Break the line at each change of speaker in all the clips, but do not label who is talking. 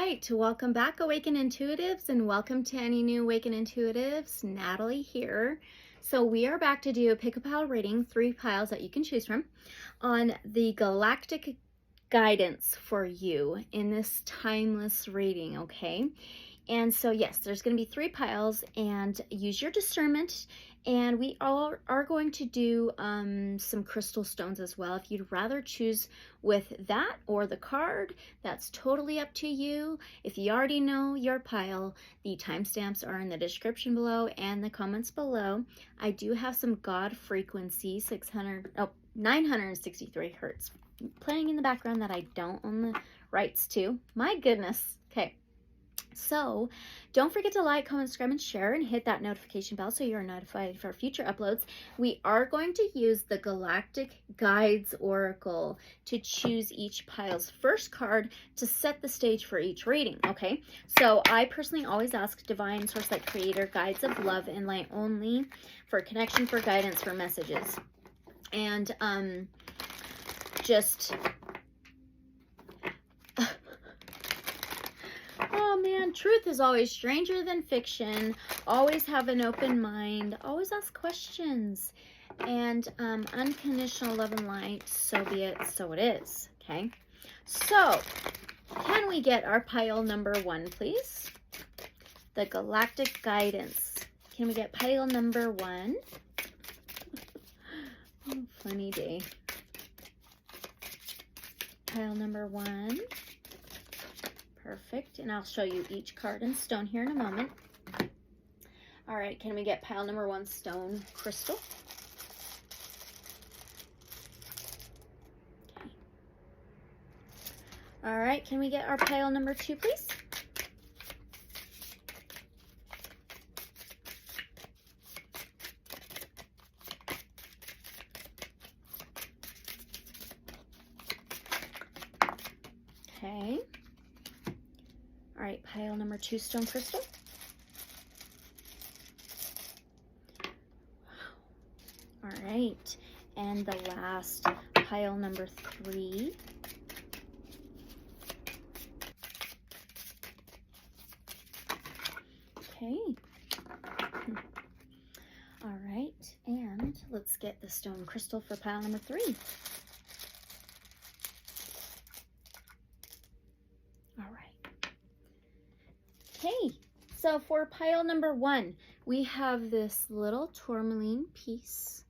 right, welcome back, Awaken Intuitives, and welcome to any new Awaken Intuitives. Natalie here. So we are back to do a pick a pile reading, 3 piles that you can choose from, on the Galactic guidance for you in this timeless reading, okay? And so yes, there's going to be 3 piles, and use your discernment. And we are going to do some crystal stones as well. If you'd rather choose with that or the card, that's totally up to you. If you already know your pile, the timestamps are in the description below and the comments below. I do have some God frequency 963 hertz playing in the background that I don't own the rights to. My goodness. Okay. So don't forget to like, comment, subscribe, and share, and hit that notification bell so you're notified for future uploads. We are going to use the Galactic Guides Oracle to choose each pile's first card to set the stage for each reading, okay? So I personally always ask Divine Source Light Creator, guides of love and light only, for connection, for guidance, for messages. And oh man, truth is always stranger than fiction. Always have an open mind. Always ask questions. And unconditional love and light, so be it, so it is. Okay. So, can we get our pile number 1, please? The Galactic Guidance. Can we get pile number 1? Oh, funny day. Pile number 1. Perfect, and I'll show you each card and stone here in a moment. All right, can we get pile number 1 stone crystal? Okay. All right, can we get our pile number 2, please? Okay. All right, pile number 2 stone crystal. All right, and the last pile number 3. Okay. All right, and let's get the stone crystal for pile number 3. All right. Okay, so for pile number 1, we have this little tourmaline piece.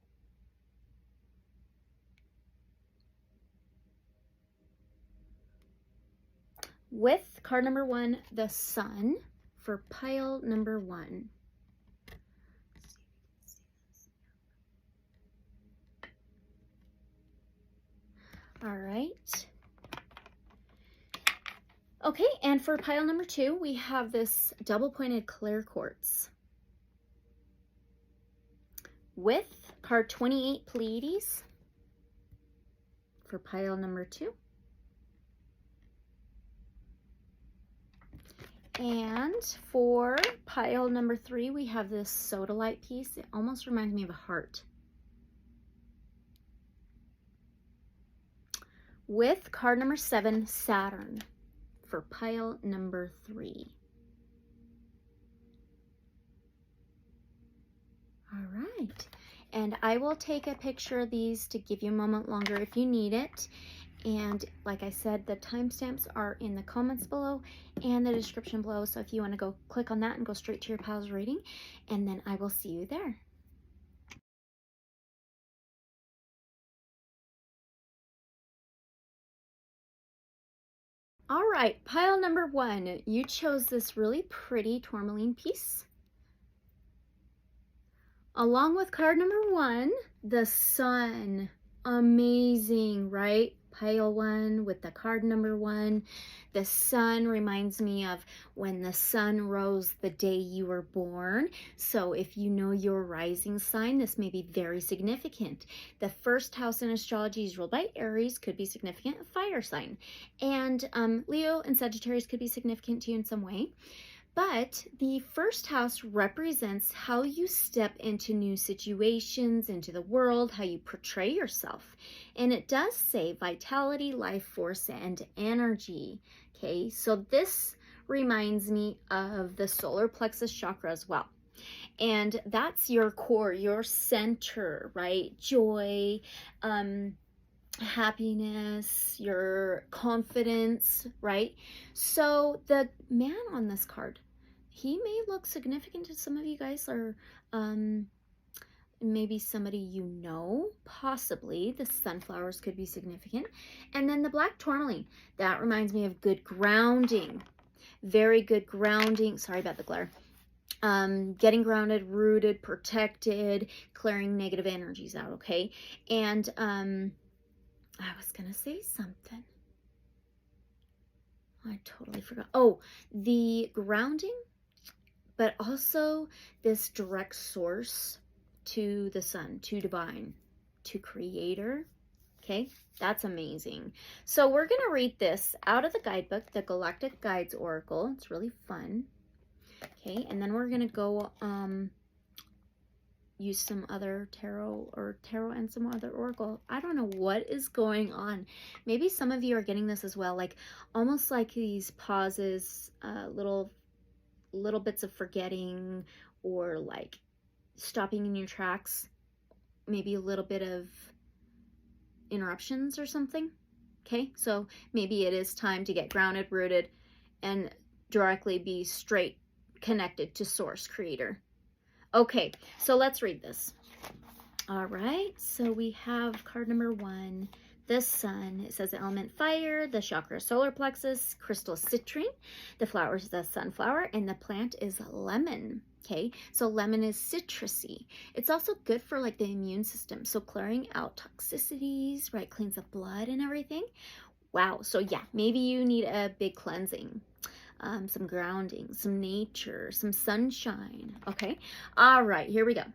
With card number 1, the sun, for pile number 1. All right. Okay, and for pile number 2, we have this double-pointed clear quartz with card 28, Pleiades, for pile number 2. And for pile number 3, we have this sodalite piece. It almost reminds me of a heart. With card number 7, Saturn, for pile number 3. All right, and I will take a picture of these to give you a moment longer if you need it. And like I said, the timestamps are in the comments below and the description below, so if you want to go click on that and go straight to your pile's reading, and then I will see you there. All right, pile number 1, you chose this really pretty tourmaline piece. Along with card number 1, the sun. Amazing, right? Pile 1 with the card number 1. The sun reminds me of when the sun rose the day you were born. So if you know your rising sign, this may be very significant. The first house in astrology is ruled by Aries, could be significant, a fire sign. And Leo and Sagittarius could be significant to you in some way. But the first house represents how you step into new situations, into the world, how you portray yourself. And it does say vitality, life force, and energy. Okay, so this reminds me of the solar plexus chakra as well. And that's your core, your center, right? Joy, happiness, your confidence, right? So the man on this card, he may look significant to some of you guys, or maybe somebody you know, possibly. The sunflowers could be significant. And then the black tourmaline, that reminds me of good grounding. Very good grounding. Sorry about the glare. Getting grounded, rooted, protected, clearing negative energies out, okay? And I was going to say something. I totally forgot. Oh, the grounding, but also this direct source to the sun, to divine, to creator. Okay, that's amazing. So we're going to read this out of the guidebook, the Galactic Guides Oracle. It's really fun. Okay, and then we're going to go use some other tarot and some other oracle. I don't know what is going on. Maybe some of you are getting this as well, like almost like these pauses, little bits of forgetting, or like stopping in your tracks, maybe a little bit of interruptions or something. Okay, so maybe it is time to get grounded, rooted, and directly be straight connected to source, creator. Okay, so let's read this. All right, so we have card number 1, the sun. It says the element fire, the chakra solar plexus, crystal citrine, the flower is the sunflower, and the plant is lemon. Okay, so lemon is citrusy. It's also good for like the immune system, so clearing out toxicities, right? Cleans the blood and everything. Wow, so yeah, maybe you need a big cleansing. Some grounding, some nature, some sunshine. Okay, all right, here we go.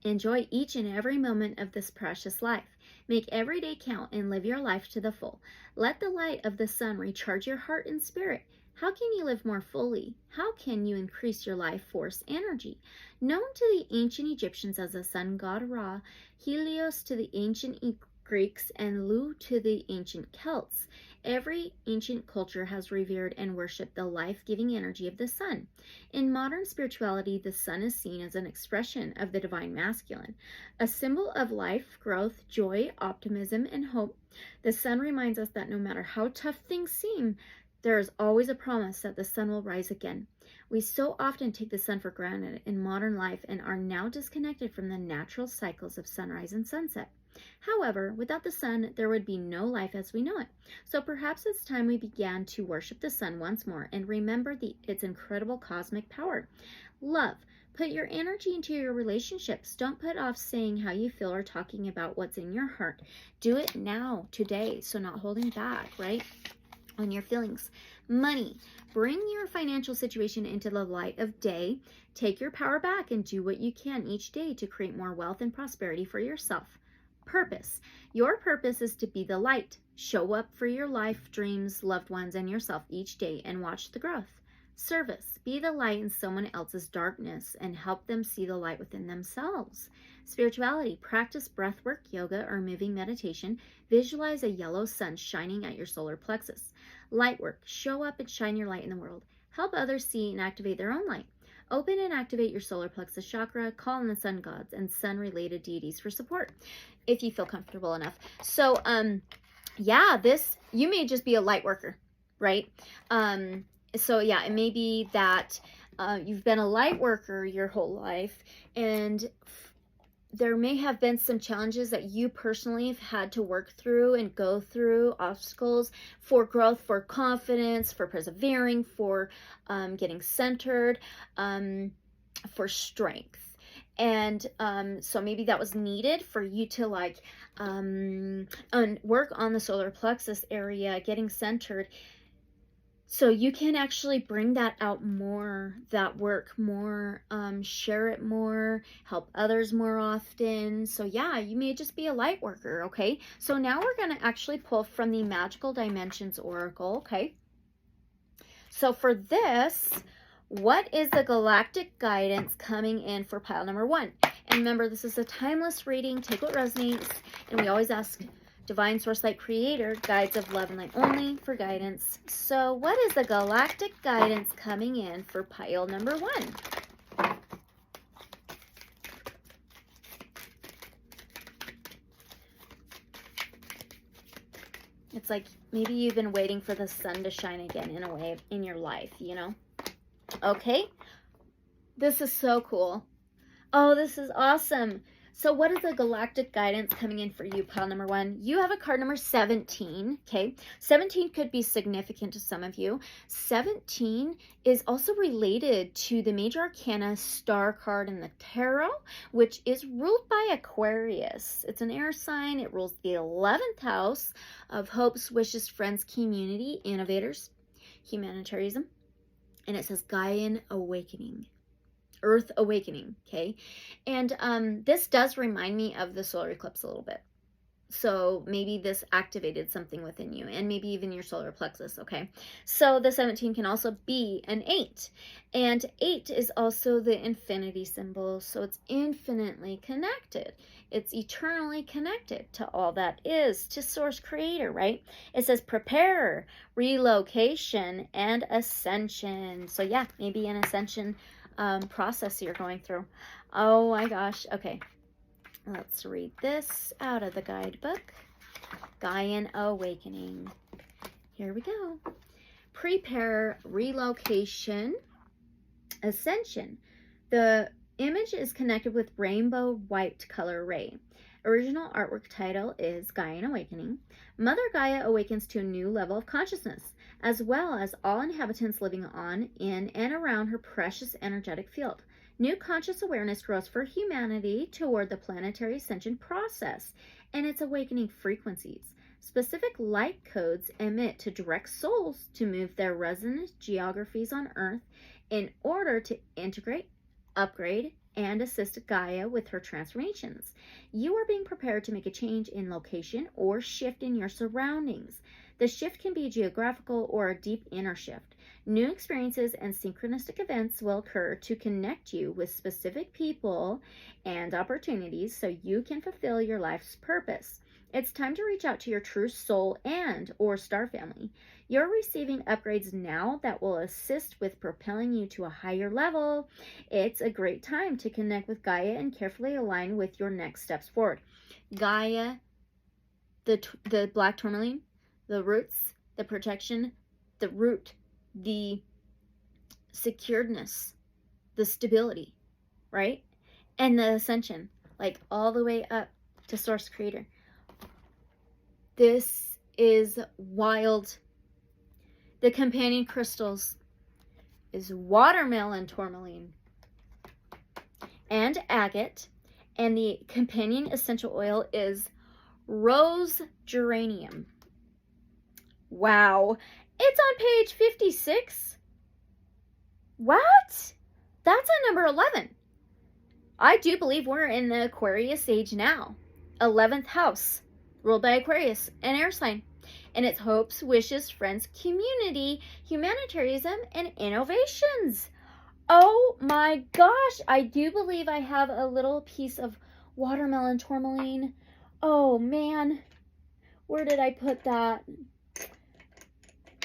Enjoy each and every moment of this precious life. Make every day count and live your life to the full. Let the light of the sun recharge your heart and spirit. How can you live more fully? How can you increase your life force energy? Known to the ancient Egyptians as the sun god Ra, Helios to the ancient Greeks, and Lu to the ancient Celts, every ancient culture has revered and worshipped the life-giving energy of the sun. In modern spirituality, the sun is seen as an expression of the divine masculine, a symbol of life, growth, joy, optimism, and hope. The sun reminds us that no matter how tough things seem, there is always a promise that the sun will rise again. We so often take the sun for granted in modern life and are now disconnected from the natural cycles of sunrise and sunset. However, without the sun, there would be no life as we know it. So perhaps it's time we began to worship the sun once more and remember its incredible cosmic power. Love. Put your energy into your relationships. Don't put off saying how you feel or talking about what's in your heart. Do it now, today, so not holding back, right? On your feelings. Money. Bring your financial situation into the light of day. Take your power back and do what you can each day to create more wealth and prosperity for yourself. Purpose. Your purpose is to be the light. Show up for your life, dreams, loved ones, and yourself each day and watch the growth. Service. Be the light in someone else's darkness and help them see the light within themselves. Spirituality. Practice breathwork, yoga, or moving meditation. Visualize a yellow sun shining at your solar plexus. Light work. Show up and shine your light in the world. Help others see and activate their own light. Open and activate your solar plexus chakra. Call on the sun gods and sun-related deities for support, if you feel comfortable enough. So, yeah, you may just be a light worker, right? So, yeah, it may be that you've been a light worker your whole life, and there may have been some challenges that you personally have had to work through and go through, obstacles for growth, for confidence, for persevering, for getting centered, for strength. And so maybe that was needed for you to like work on the solar plexus area, getting centered, so you can actually bring that out more, that work more, share it more, help others more often. So yeah, you may just be a light worker, okay? So now we're going to actually pull from the Magical Dimensions Oracle, okay? So for this, what is the galactic guidance coming in for pile number 1? And remember, this is a timeless reading. Take what resonates. And we always ask Divine Source Light Creator, guides of love and light only for guidance. So what is the galactic guidance coming in for pile number 1? It's like maybe you've been waiting for the sun to shine again in a way in your life, you know? Okay. This is so cool. Oh, this is awesome. So what is the galactic guidance coming in for you, pile number 1? You have a card number 17, okay? 17 could be significant to some of you. 17 is also related to the major arcana star card in the tarot, which is ruled by Aquarius. It's an air sign. It rules the 11th house of hopes, wishes, friends, community, innovators, humanitarianism. And it says Gaian awakening. Earth awakening, okay? And this does remind me of the solar eclipse a little bit. So maybe this activated something within you, and maybe even your solar plexus, okay? So the 17 can also be an 8. And 8 is also the infinity symbol, so it's infinitely connected. It's eternally connected to all that is, to Source Creator, right? It says prepare, relocation, and ascension. So yeah, maybe an ascension process you're going through. Oh my gosh. Okay. Let's read this out of the guidebook. Gaian awakening. Here we go. Prepare, relocation, ascension. The image is connected with rainbow white color ray. Original artwork title is Gaian Awakening. Mother Gaia awakens to a new level of consciousness, as well as all inhabitants living on, in, and around her precious energetic field. New conscious awareness grows for humanity toward the planetary ascension process and its awakening frequencies. Specific light codes emit to direct souls to move their resonant geographies on Earth in order to integrate, upgrade, and assist Gaia with her transformations. You are being prepared to make a change in location or shift in your surroundings. The shift can be geographical or a deep inner shift. New experiences and synchronistic events will occur to connect you with specific people and opportunities so you can fulfill your life's purpose. It's time to reach out to your true soul and or star family. You're receiving upgrades now that will assist with propelling you to a higher level. It's a great time to connect with Gaia and carefully align with your next steps forward. Gaia, the black tourmaline, the roots, the protection, the root, the securedness, the stability, right? And the ascension, like all the way up to Source Creator. This is wild. The companion crystals is watermelon tourmaline and agate, and the companion essential oil is rose geranium. Wow, it's on page 56. What? That's on number 11. I do believe we're in the Aquarius age now. 11th house, ruled by Aquarius, an air sign. And it's hopes, wishes, friends, community, humanitarianism, and innovations. Oh my gosh, I do believe I have a little piece of watermelon tourmaline. Oh man, where did I put that?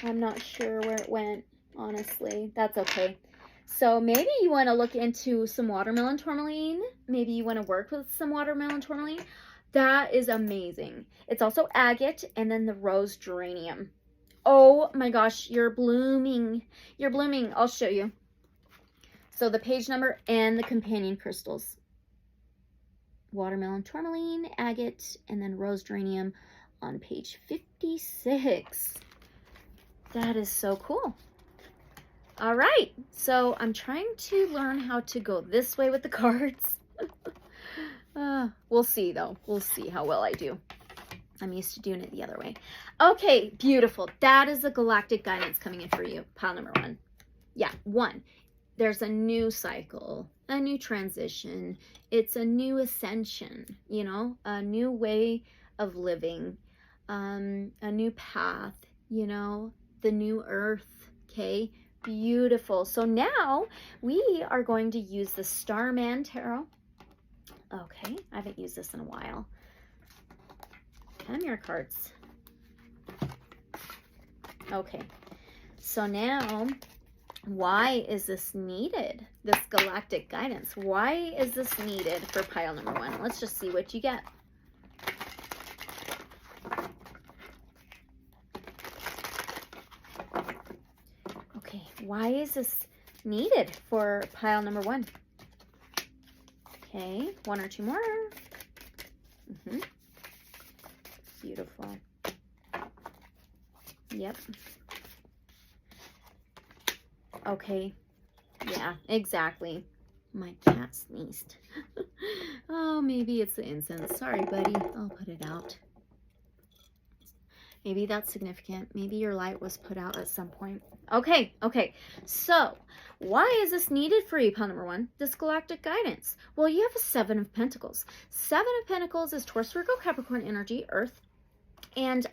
I'm not sure where it went, honestly. That's okay. So maybe you want to look into some watermelon tourmaline. Maybe you want to work with some watermelon tourmaline. That is amazing. It's also agate and then the rose geranium. Oh my gosh, you're blooming. You're blooming. I'll show you. So the page number and the companion crystals. Watermelon tourmaline, agate, and then rose geranium on page 56. That is so cool. All right, so I'm trying to learn how to go this way with the cards. We'll see though. We'll see how well I do. I'm used to doing it the other way. Okay, beautiful. That is the galactic guidance coming in for you. Pile number 1. Yeah, 1. There's a new cycle, a new transition. It's a new ascension, you know, a new way of living, a new path, you know, the new earth, okay? Beautiful. So now we are going to use the Starman Tarot. Okay, I haven't used this in a while. Come here, cards. Okay. So now, why is this needed? This galactic guidance. Why is this needed for pile number 1? Let's just see what you get. Okay, why is this needed for pile number 1? Okay, 1 or 2 more. Beautiful. Yep. Okay. Yeah, exactly. My cat sneezed. Oh, maybe it's the incense. Sorry, buddy. I'll put it out. Maybe that's significant. Maybe your light was put out at some point. Okay, okay. So, why is this needed for you, pile number 1? This galactic guidance. Well, you have a 7 of Pentacles. 7 of Pentacles is Taurus, Virgo, Capricorn energy, Earth. And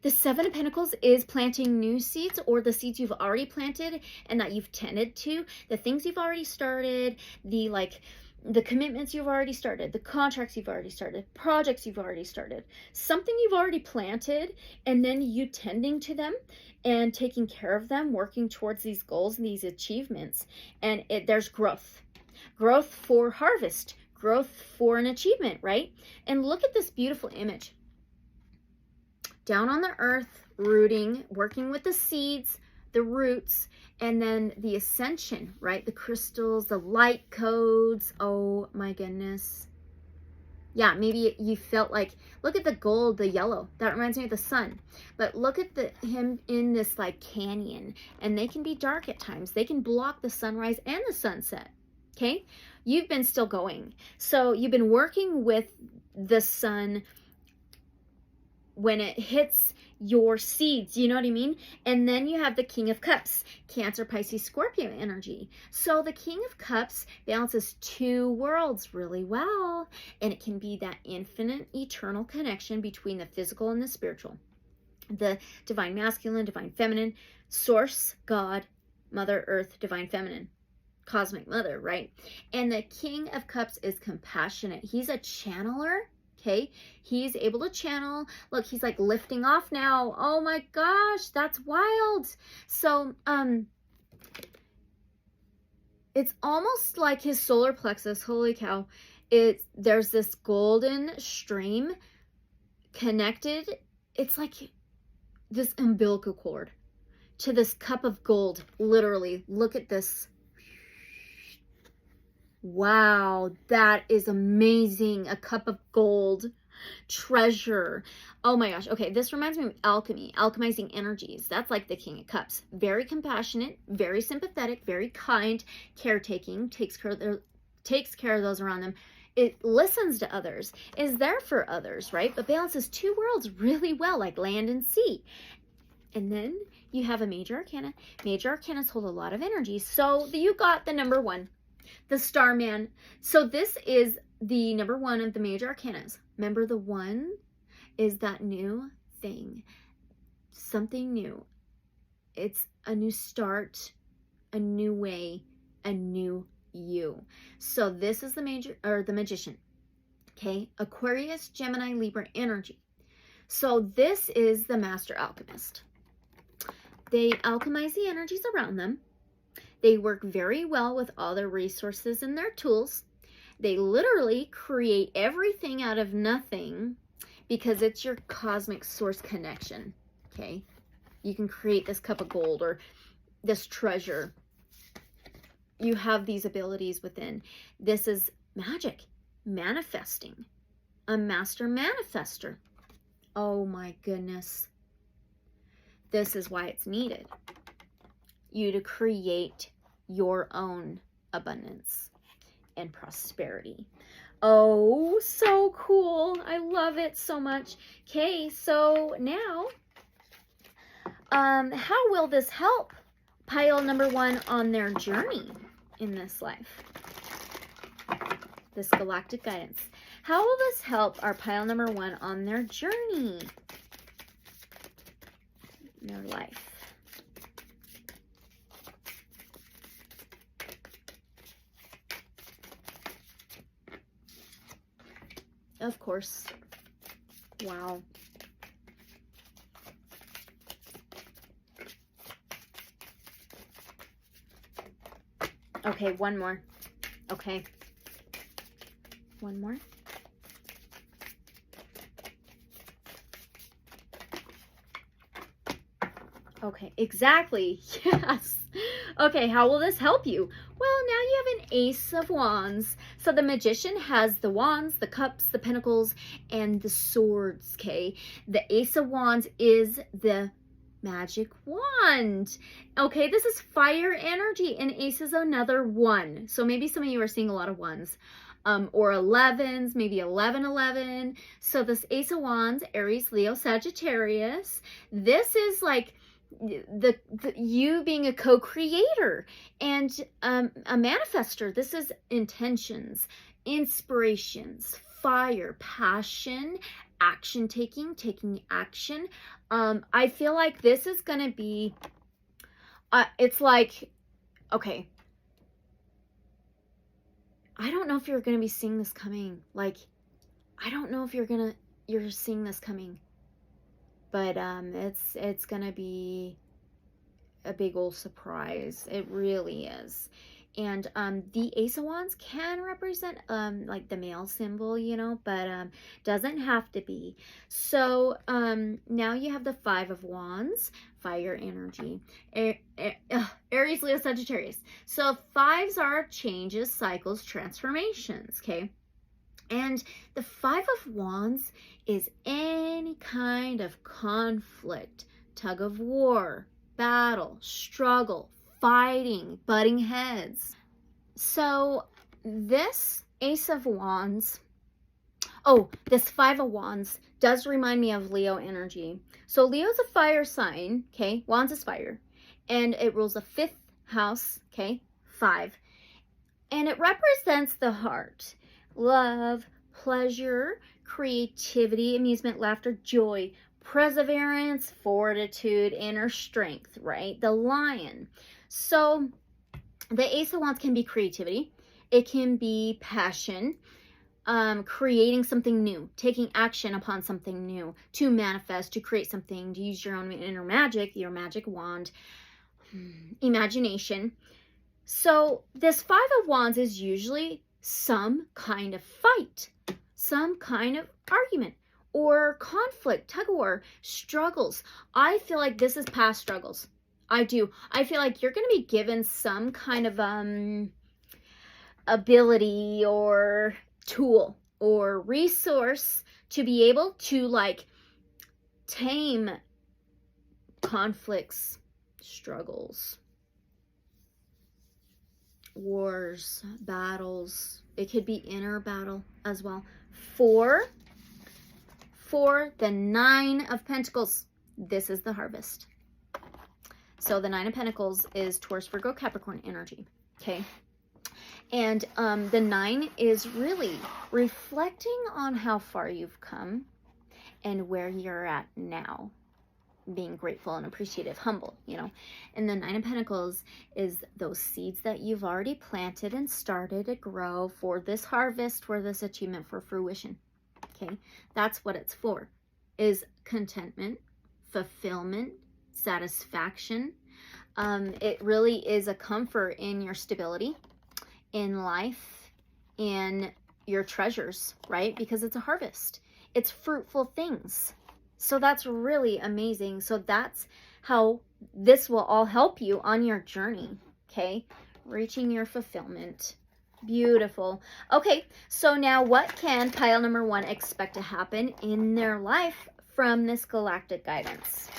the 7 of Pentacles is planting new seeds, or the seeds you've already planted and that you've tended to, the things you've already started, the commitments you've already started, the contracts you've already started, projects you've already started, something you've already planted, and then you tending to them and taking care of them, working towards these goals and these achievements. And there's growth. Growth for harvest, growth for an achievement, right? And look at this beautiful image. Down on the earth, rooting, working with the seeds, the roots, and then the ascension, right? The crystals, the light codes. Oh my goodness. Yeah, maybe you felt like, look at the gold, the yellow. That reminds me of the sun. But look at him in this like canyon. And they can be dark at times. They can block the sunrise and the sunset. Okay? You've been still going. So you've been working with the sun when it hits your seeds, you know what I mean? And then you have the King of Cups, Cancer, Pisces, Scorpio energy. So the King of Cups balances 2 worlds really well. And it can be that infinite, eternal connection between the physical and the spiritual. The divine masculine, divine feminine, source, God, Mother Earth, divine feminine, cosmic mother, right? And the King of Cups is compassionate. He's a channeler. Okay, he's able to channel. Look, he's like lifting off now. Oh my gosh, that's wild. So, it's almost like his solar plexus. Holy cow. There's this golden stream connected. It's like this umbilical cord to this cup of gold. Literally, look at this. Wow, that is amazing. A cup of gold, treasure. Oh my gosh. Okay, this reminds me of alchemy, alchemizing energies. That's like the King of Cups. Very compassionate, very sympathetic, very kind, caretaking, takes care of those around them. It listens to others, is there for others, right? But balances 2 worlds really well, like land and sea. And then you have a major arcana. Major arcanas hold a lot of energy. So you got the number 1. The Starman. So this is the number 1 of the major arcanas. Remember, the 1 is that new thing, something new. It's a new start, a new way, a new you. So this is the magician. Okay, Aquarius, Gemini, Libra energy. So this is the master alchemist. They alchemize the energies around them. They work very well with all their resources and their tools. They literally create everything out of nothing because it's your cosmic source connection, okay? You can create this cup of gold or this treasure. You have these abilities within. This is magic, manifesting, a master manifester. Oh my goodness. This is why it's needed. You to create your own abundance and prosperity. Oh, so cool. I love it so much. Okay, so now, how will this help pile number 1 on their journey in this life? This galactic guidance. How will this help our pile number 1 on their journey in their life? Of course. Wow. Okay, one more. Okay. One more. Okay, exactly. Yes. Okay, how will this help you? Well, now you have an Ace of Wands. So the Magician has the Wands, the Cups, the Pentacles, and the Swords, okay? The Ace of Wands is the magic wand. Okay, this is fire energy, and Ace is another one. So maybe some of you are seeing a lot of ones. Or 11s, maybe 1111. So this Ace of Wands, Aries, Leo, Sagittarius. This is like the you being a co-creator and a manifester. This is intentions, inspirations, fire, passion, action taking action. I feel like this is gonna be it's like, okay, I don't know if you're gonna be seeing this coming. Like, I don't know if you're seeing this coming, but it's gonna be a big old surprise. It really is. And the Ace of Wands can represent like the male symbol, you know, but doesn't have to be. So now you have the Five of Wands, fire energy, Aries, Leo, Sagittarius. So fives are changes, cycles, transformations, okay? And the Five of Wands is any kind of conflict, tug of war, battle, struggle, fighting, butting heads. So this Ace of Wands, oh, this Five of Wands does remind me of Leo energy. So Leo's a fire sign, okay? Wands is fire. And it rules the 5th house, okay? 5. And it represents the heart. Love, pleasure, creativity, amusement, laughter, joy, perseverance, fortitude, inner strength, right? The Lion. So the Ace of Wands can be creativity. It can be passion, creating something new, taking action upon something new, to manifest, to create something, to use your own inner magic, your magic wand, imagination. So this Five of Wands is usually some kind of fight, some kind of argument, or conflict, tug of war, struggles. I feel like this is past struggles. I do. I feel like you're going to be given some kind of ability or tool or resource to be able to like tame conflicts, struggles, wars, battles. It could be inner battle as well. For the Nine of Pentacles, this is the harvest. So the Nine of Pentacles is Taurus, Virgo, Capricorn energy, okay? And the 9 is really reflecting on how far you've come and where you're at now. Being grateful and appreciative, humble, you know. And the 9 of Pentacles is those seeds that you've already planted and started to grow for this harvest, for this achievement, for fruition. Okay, that's what it's for, is contentment, fulfillment, satisfaction. It really is a comfort in your stability, in life, in your treasures, right? Because it's a harvest. It's fruitful things. So that's really amazing. So that's how this will all help you on your journey, okay? Reaching your fulfillment. Beautiful. Okay, so now what can pile number 1 expect to happen in their life from this galactic guidance?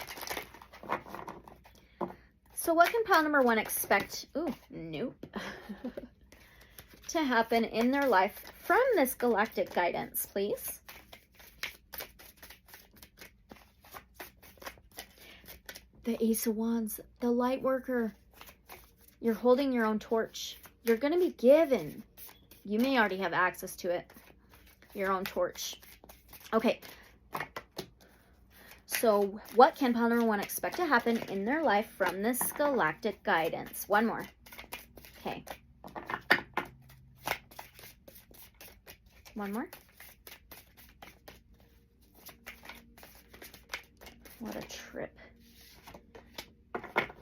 So what can pile number 1 expect? Ooh, nope. To happen in their life from this galactic guidance, please? The Ace of Wands, the light worker. You're holding your own torch. You're going to be given, you may already have access to it, your own torch. Okay. So what can pile number 1 expect to happen in their life from this galactic guidance? One more. Okay. One more. What a trip.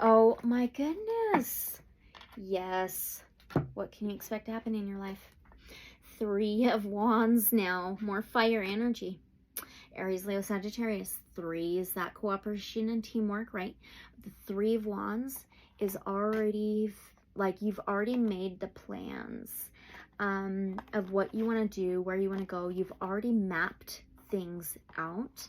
Oh my goodness. Yes. What can you expect to happen in your life? 3 of Wands now, more fire energy. Aries, Leo, Sagittarius. 3 is that cooperation and teamwork, right? The 3 of Wands is already like you've already made the plans of what you want to do, where you want to go. You've already mapped things out.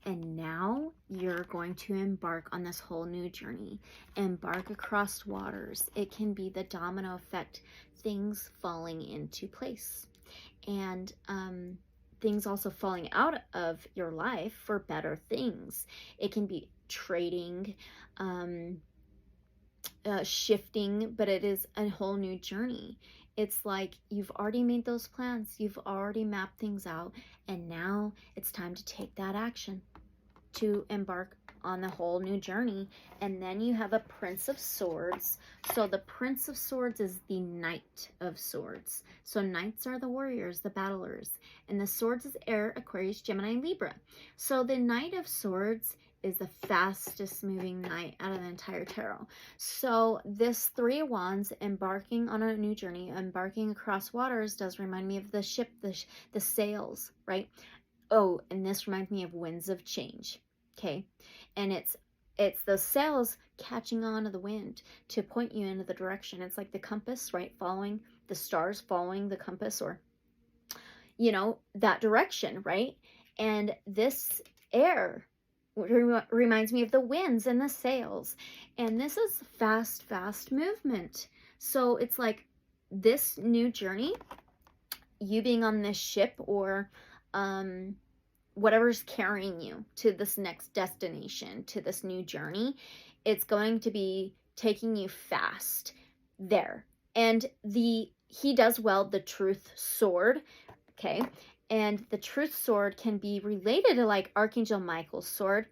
And now you're going to embark on this whole new journey. Embark across waters. It can be the domino effect, things falling into place. And things also falling out of your life for better things. It can be trading, shifting, but it is a whole new journey. It's like you've already made those plans. You've already mapped things out. And now it's time to take that action to embark on the whole new journey. And then you have a Prince of Swords. So the Prince of Swords is the Knight of Swords. So Knights are the warriors, the battlers. And the Swords is Air, Aquarius, Gemini, Libra. So the Knight of Swords is the fastest moving knight out of the entire tarot. So this 3 of Wands, embarking on a new journey, embarking across waters, does remind me of the ship, the sails, right? Oh, and this reminds me of winds of change. Okay, and it's the sails catching on to the wind to point you into the direction. It's like the compass, right? Following the stars, following the compass, or you know, that direction, right? And this air reminds me of the winds and the sails. And this is fast movement. So it's like this new journey, you being on this ship, or whatever's carrying you to this next destination, to this new journey, it's going to be taking you fast there. And he does wield the truth sword, okay? And the truth sword can be related to like Archangel Michael's sword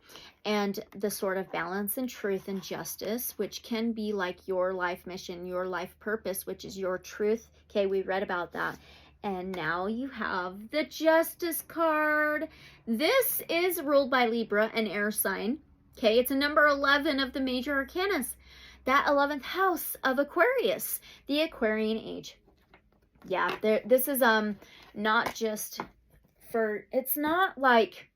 and the sword of balance and truth and justice, which can be like your life mission, your life purpose, which is your truth. Okay, we read about that. And now you have the Justice card. This is ruled by Libra, an air sign. Okay, it's a number 11 of the major arcanas. That 11th house of Aquarius, the Aquarian age. Yeah, this is not just for, it's not like,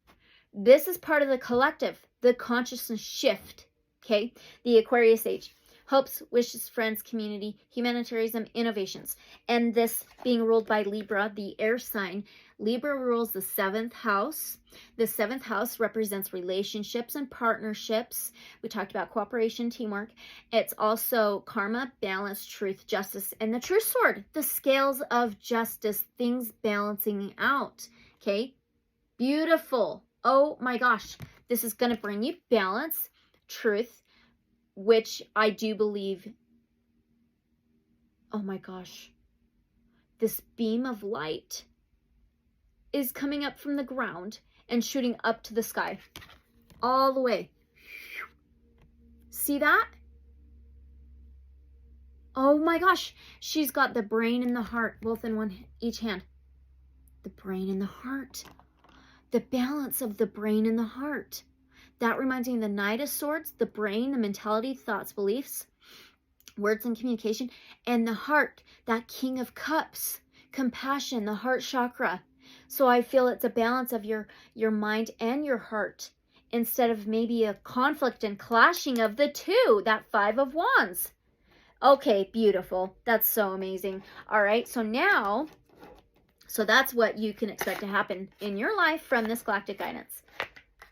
this is part of the collective, the consciousness shift. Okay, the Aquarius age. Hopes, wishes, friends, community, humanitarianism, innovations. And this being ruled by Libra, the air sign. Libra rules the 7th house. The 7th house represents relationships and partnerships. We talked about cooperation, teamwork. It's also karma, balance, truth, justice, and the truth sword. The scales of justice, things balancing out. Okay, beautiful. Oh my gosh, this is going to bring you balance, truth, which I do believe, oh my gosh, this beam of light is coming up from the ground and shooting up to the sky, all the way. See that? Oh my gosh, she's got the brain and the heart, both in each hand. The brain and the heart. The balance of the brain and the heart. That reminds me of the Knight of Swords, the brain, the mentality, thoughts, beliefs, words and communication, and the heart, that King of Cups, compassion, the heart chakra. So I feel it's a balance of your mind and your heart, instead of maybe a conflict and clashing of the two, that 5 of Wands. Okay, beautiful. That's so amazing. All right, so now, so that's what you can expect to happen in your life from this galactic guidance.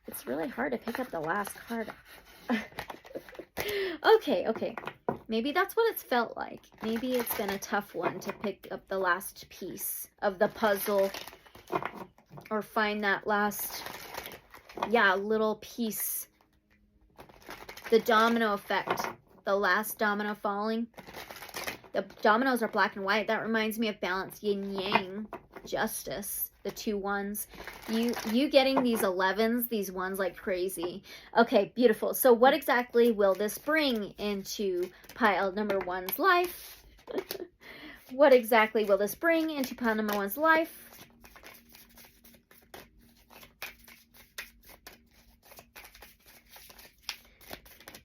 It's really hard to pick up the last card. Okay. Maybe that's what it's felt like. Maybe it's been a tough one to pick up the last piece of the puzzle, or find that last, little piece. The domino effect, the last domino falling. The dominoes are black and white. That reminds me of balance, yin yang, justice. The 2 ones, you getting these 11s, these ones like crazy. Okay, beautiful. So what exactly will this bring into pile number 1's life? What exactly will this bring into pile number 1's life?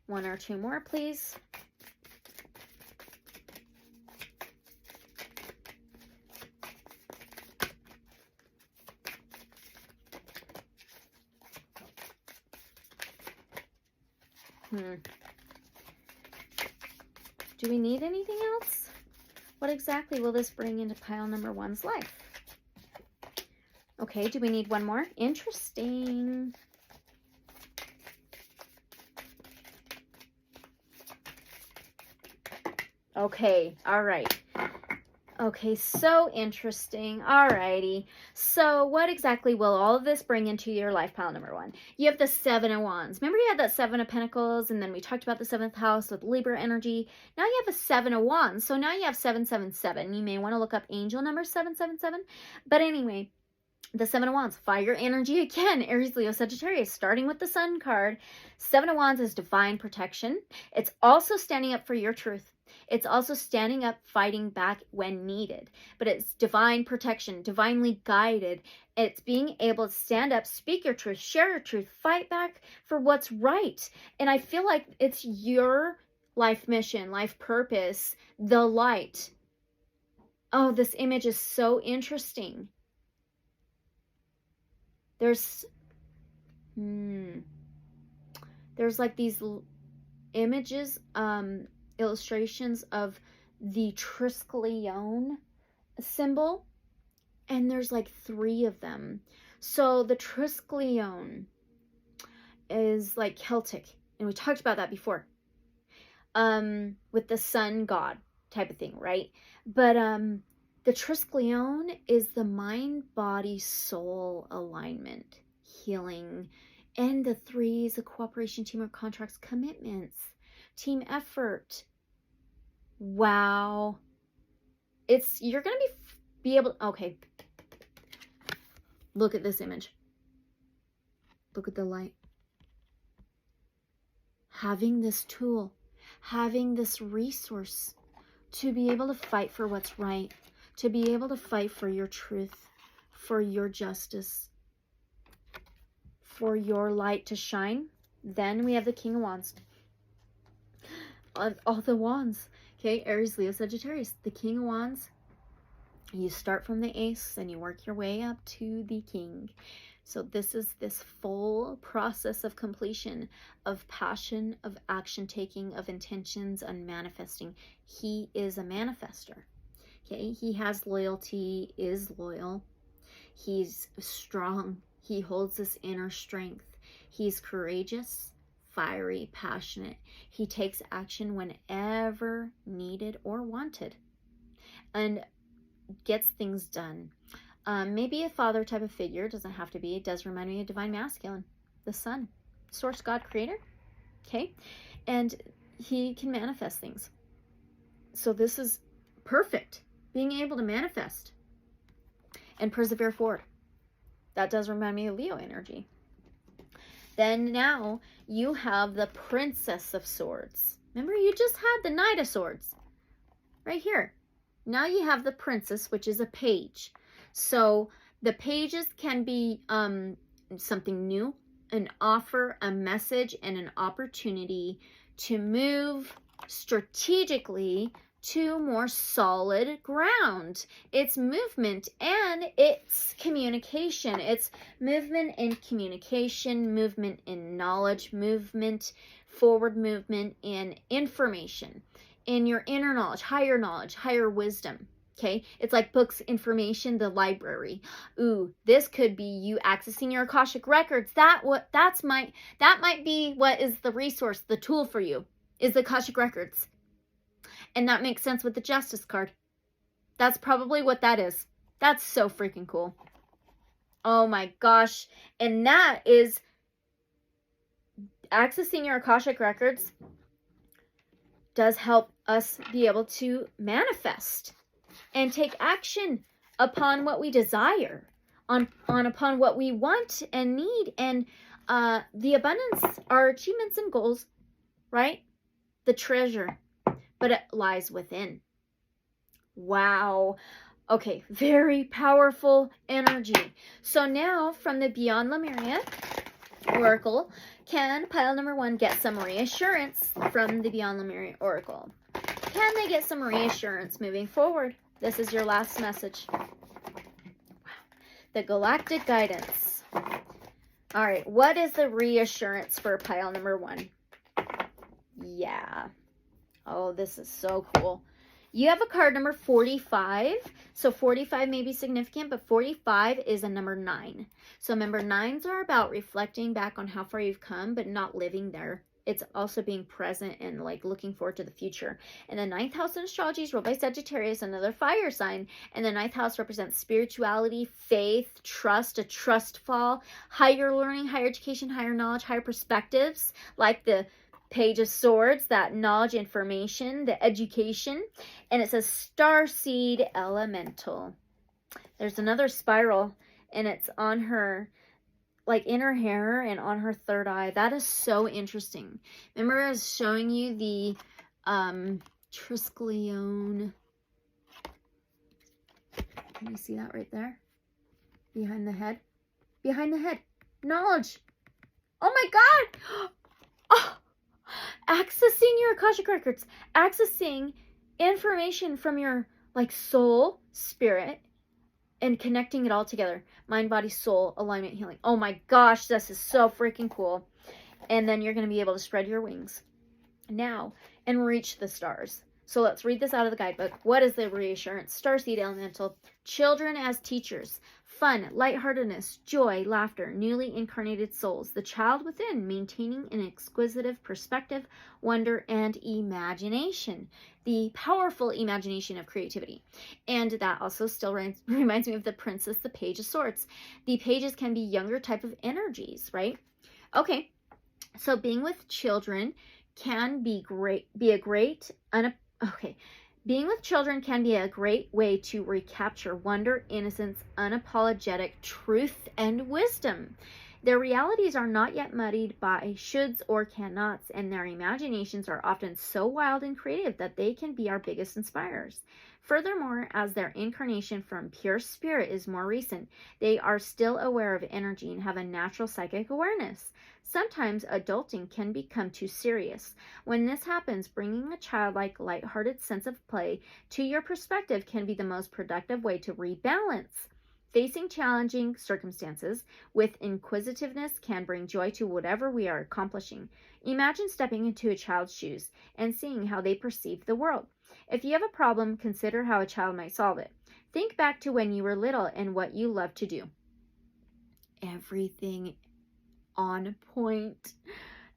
One or two more, please. Do we need anything else? What exactly will this bring into pile number 1's life? Okay, do we need one more? Interesting. Okay, all right. Okay, so interesting. Alrighty. So what exactly will all of this bring into your life, pile number 1? You have the 7 of Wands. Remember you had that 7 of Pentacles, and then we talked about the 7th house with Libra energy. Now you have a 7 of Wands. So now you have 777. You may want to look up angel number 777. But anyway, the 7 of Wands, fire energy again, Aries, Leo, Sagittarius, starting with the Sun card. 7 of Wands is divine protection. It's also standing up for your truth. It's also standing up, fighting back when needed. But it's divine protection, divinely guided. It's being able to stand up, speak your truth, share your truth, fight back for what's right. And I feel like it's your life mission, life purpose, the light. Oh, this image is so interesting. There's like these images, illustrations of the Triskelion symbol, and there's like 3 of them. So the Triskelion is like Celtic, and we talked about that before, with the sun god type of thing, right? But the Triskelion is the mind, body, soul alignment, healing, and the 3 is a cooperation, teamwork, contracts, commitments, team effort. Wow. You're going to be able, okay. Look at this image. Look at the light. Having this tool, having this resource to be able to fight for what's right, to be able to fight for your truth, for your justice, for your light to shine. Then we have the King of Wands. All the wands. Okay, Aries, Leo, Sagittarius. The King of Wands. You start from the Ace and you work your way up to the King. So this is this full process of completion, of passion, of action taking, of intentions, and manifesting. He is a manifester. Okay, he has loyalty, is loyal. He's strong. He holds this inner strength. He's courageous, fiery, passionate. He takes action whenever needed or wanted and gets things done. Maybe a father type of figure, doesn't have to be. It does remind me of divine masculine, the sun, source, God, creator. Okay, and he can manifest things. So this is perfect, being able to manifest and persevere forward. That does remind me of Leo energy. Then now you have the Princess of Swords. Remember, you just had the Knight of Swords right here. Now you have the Princess, which is a page. So the pages can be something new, an offer, a message, and an opportunity to move strategically to more solid ground. It's movement and it's communication. It's movement in communication, movement in knowledge, movement, forward movement in information, in your inner knowledge, higher wisdom. Okay, it's like books, information, the library. Ooh, this could be you accessing your Akashic records. That might be what is the resource, the tool for you, is the Akashic records. And that makes sense with the Justice card. That's probably what that is. That's so freaking cool. Oh my gosh. And that is accessing your Akashic records does help us be able to manifest and take action upon what we desire, upon what we want and need, and the abundance, our achievements and goals, right? The treasure, but it lies within. Wow. Okay, very powerful energy. So now from the Beyond Lemuria Oracle, can pile number 1 get some reassurance from the Beyond Lemuria Oracle? Can they get some reassurance moving forward? This is your last message. Wow. The Galactic Guidance. All right, what is the reassurance for pile number 1? Yeah. Oh, this is so cool. You have a card number 45. So 45 may be significant, but 45 is a number 9. So remember, 9s are about reflecting back on how far you've come, but not living there. It's also being present and like looking forward to the future. And the 9th house in astrology is ruled by Sagittarius, another fire sign. And the 9th house represents spirituality, faith, trust, a trust fall, higher learning, higher education, higher knowledge, higher perspectives, like the Page of Swords, that knowledge, information, the education. And it says Starseed Elemental. There's another spiral, and it's on her, like in her hair and on her third eye. That is so interesting. Remember I was showing you the Triskelion. Can you see that right there? Behind the head. Behind the head. Knowledge. Oh my God. Oh, accessing your Akashic records. Accessing information from your like soul, spirit, and connecting it all together. Mind, body, soul, alignment, healing. Oh my gosh, this is so freaking cool. And then you're going to be able to spread your wings now and reach the stars. So let's read this out of the guidebook. What is the reassurance? Starseed Elemental. Children as teachers. Fun, lightheartedness, joy, laughter, newly incarnated souls. The child within, maintaining an exquisite perspective, wonder, and imagination. The powerful imagination of creativity. And that also still reminds me of the Princess, the Page of Swords. The pages can be younger type of energies, right? Okay, so being with children can be being with children can be a great way to recapture wonder, innocence, unapologetic truth, and wisdom. Their realities are not yet muddied by shoulds or cannots, and their imaginations are often so wild and creative that they can be our biggest inspirers. Furthermore, as their incarnation from pure spirit is more recent, they are still aware of energy and have a natural psychic awareness. Sometimes adulting can become too serious. When this happens, bringing a childlike, lighthearted sense of play to your perspective can be the most productive way to rebalance. Facing challenging circumstances with inquisitiveness can bring joy to whatever we are accomplishing. Imagine stepping into a child's shoes and seeing how they perceive the world. If you have a problem, consider how a child might solve it. Think back to when you were little and what you loved to do. Everything on point.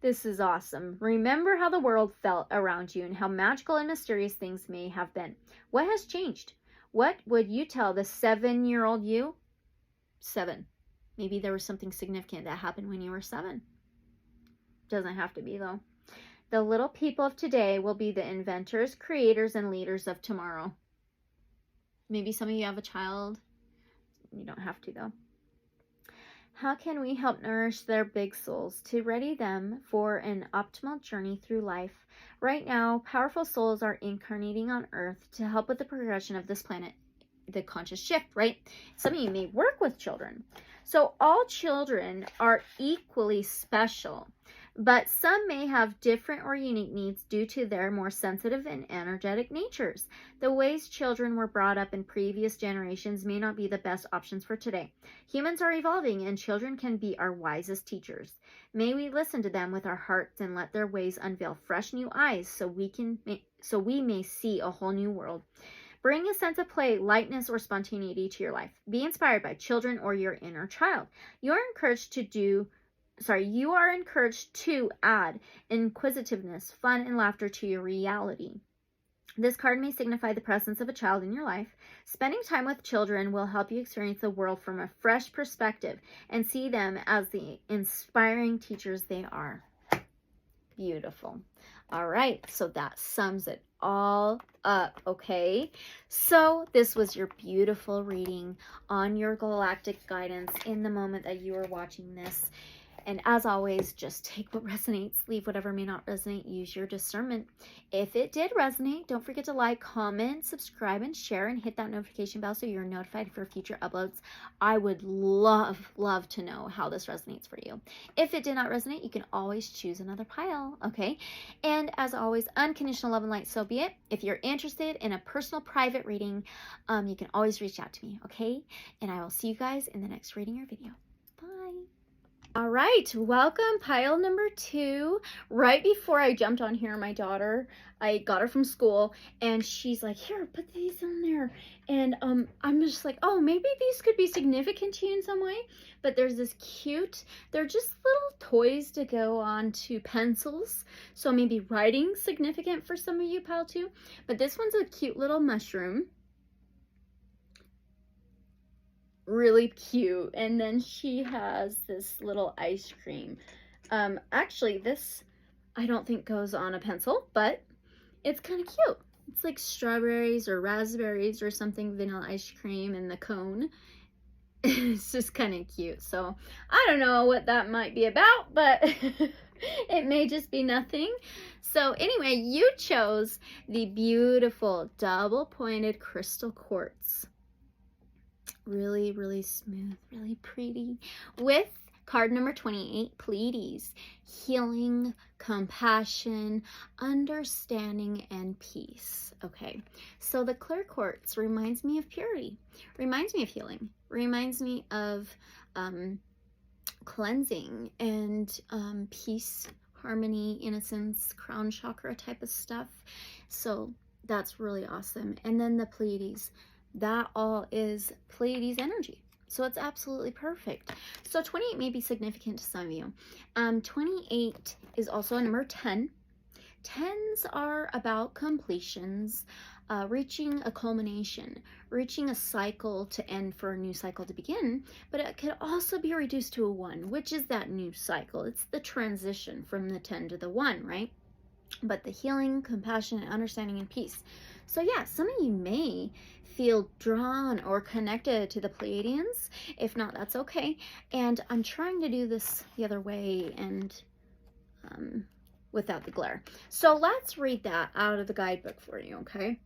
This is awesome. Remember how the world felt around you and how magical and mysterious things may have been. What has changed? What would you tell the 7-year-old you? 7. Maybe there was something significant that happened when you were 7. Doesn't have to be though. The little people of today will be the inventors, creators, and leaders of tomorrow. Maybe some of you have a child. You don't have to though. How can we help nourish their big souls to ready them for an optimal journey through life? Right now, powerful souls are incarnating on Earth to help with the progression of this planet, the conscious shift, right? Some of you may work with children. So all children are equally special, but some may have different or unique needs due to their more sensitive and energetic natures. The ways children were brought up in previous generations may not be the best options for today. Humans are evolving, and children can be our wisest teachers. May we listen to them with our hearts and let their ways unveil fresh new eyes so we may see a whole new world. Bring a sense of play, lightness, or spontaneity to your life. Be inspired by children or your inner child. You are encouraged to add inquisitiveness, fun, and laughter to your reality. This card may signify the presence of a child in your life. Spending time with children will help you experience the world from a fresh perspective and see them as the inspiring teachers they are. Beautiful. All right, so that sums it all up, okay? So this was your beautiful reading on your galactic guidance in the moment that you are watching this. And as always, just take what resonates, leave whatever may not resonate, use your discernment. If it did resonate, don't forget to like, comment, subscribe, and share, and hit that notification bell so you're notified for future uploads. I would love to know how this resonates for you. If it did not resonate, you can always choose another pile, okay? And as always, unconditional love and light, so be it. If you're interested in a personal private reading, you can always reach out to me, okay? And I will see you guys in the next reading or video. Bye. All right, welcome pile number 2. Right before I jumped on here, my daughter, I got her from school and she's like, here, put these on there. And I'm just like, oh, maybe these could be significant to you in some way. But there's this cute, they're just little toys to go on to pencils. So maybe writing significant for some of you, pile 2. But this one's a cute little mushroom. Really cute. And then she has this little ice cream. Actually, this I don't think goes on a pencil, but it's kind of cute. It's like strawberries or raspberries or something, vanilla ice cream in the cone. It's just kind of cute. So I don't know what that might be about, but it may just be nothing. So anyway, you chose the beautiful double-pointed crystal quartz. Really, really smooth, really pretty, with card number 28, Pleiades, healing, compassion, understanding, and peace. Okay, so the clear quartz reminds me of purity, reminds me of healing, reminds me of cleansing and peace, harmony, innocence, crown chakra type of stuff. So that's really awesome. And then the Pleiades, that all is Pleiades energy. So it's absolutely perfect. So 28 may be significant to some of you. 28 is also a number 10. 10s are about completions, reaching a culmination, reaching a cycle to end for a new cycle to begin. But it could also be reduced to a 1, which is that new cycle. It's the transition from the 10 to the 1, right? But the healing, compassion, and understanding and peace. So yeah, some of you may feel drawn or connected to the Pleiadians. If not, that's okay. And I'm trying to do this the other way and without the glare. So let's read that out of the guidebook for you, okay?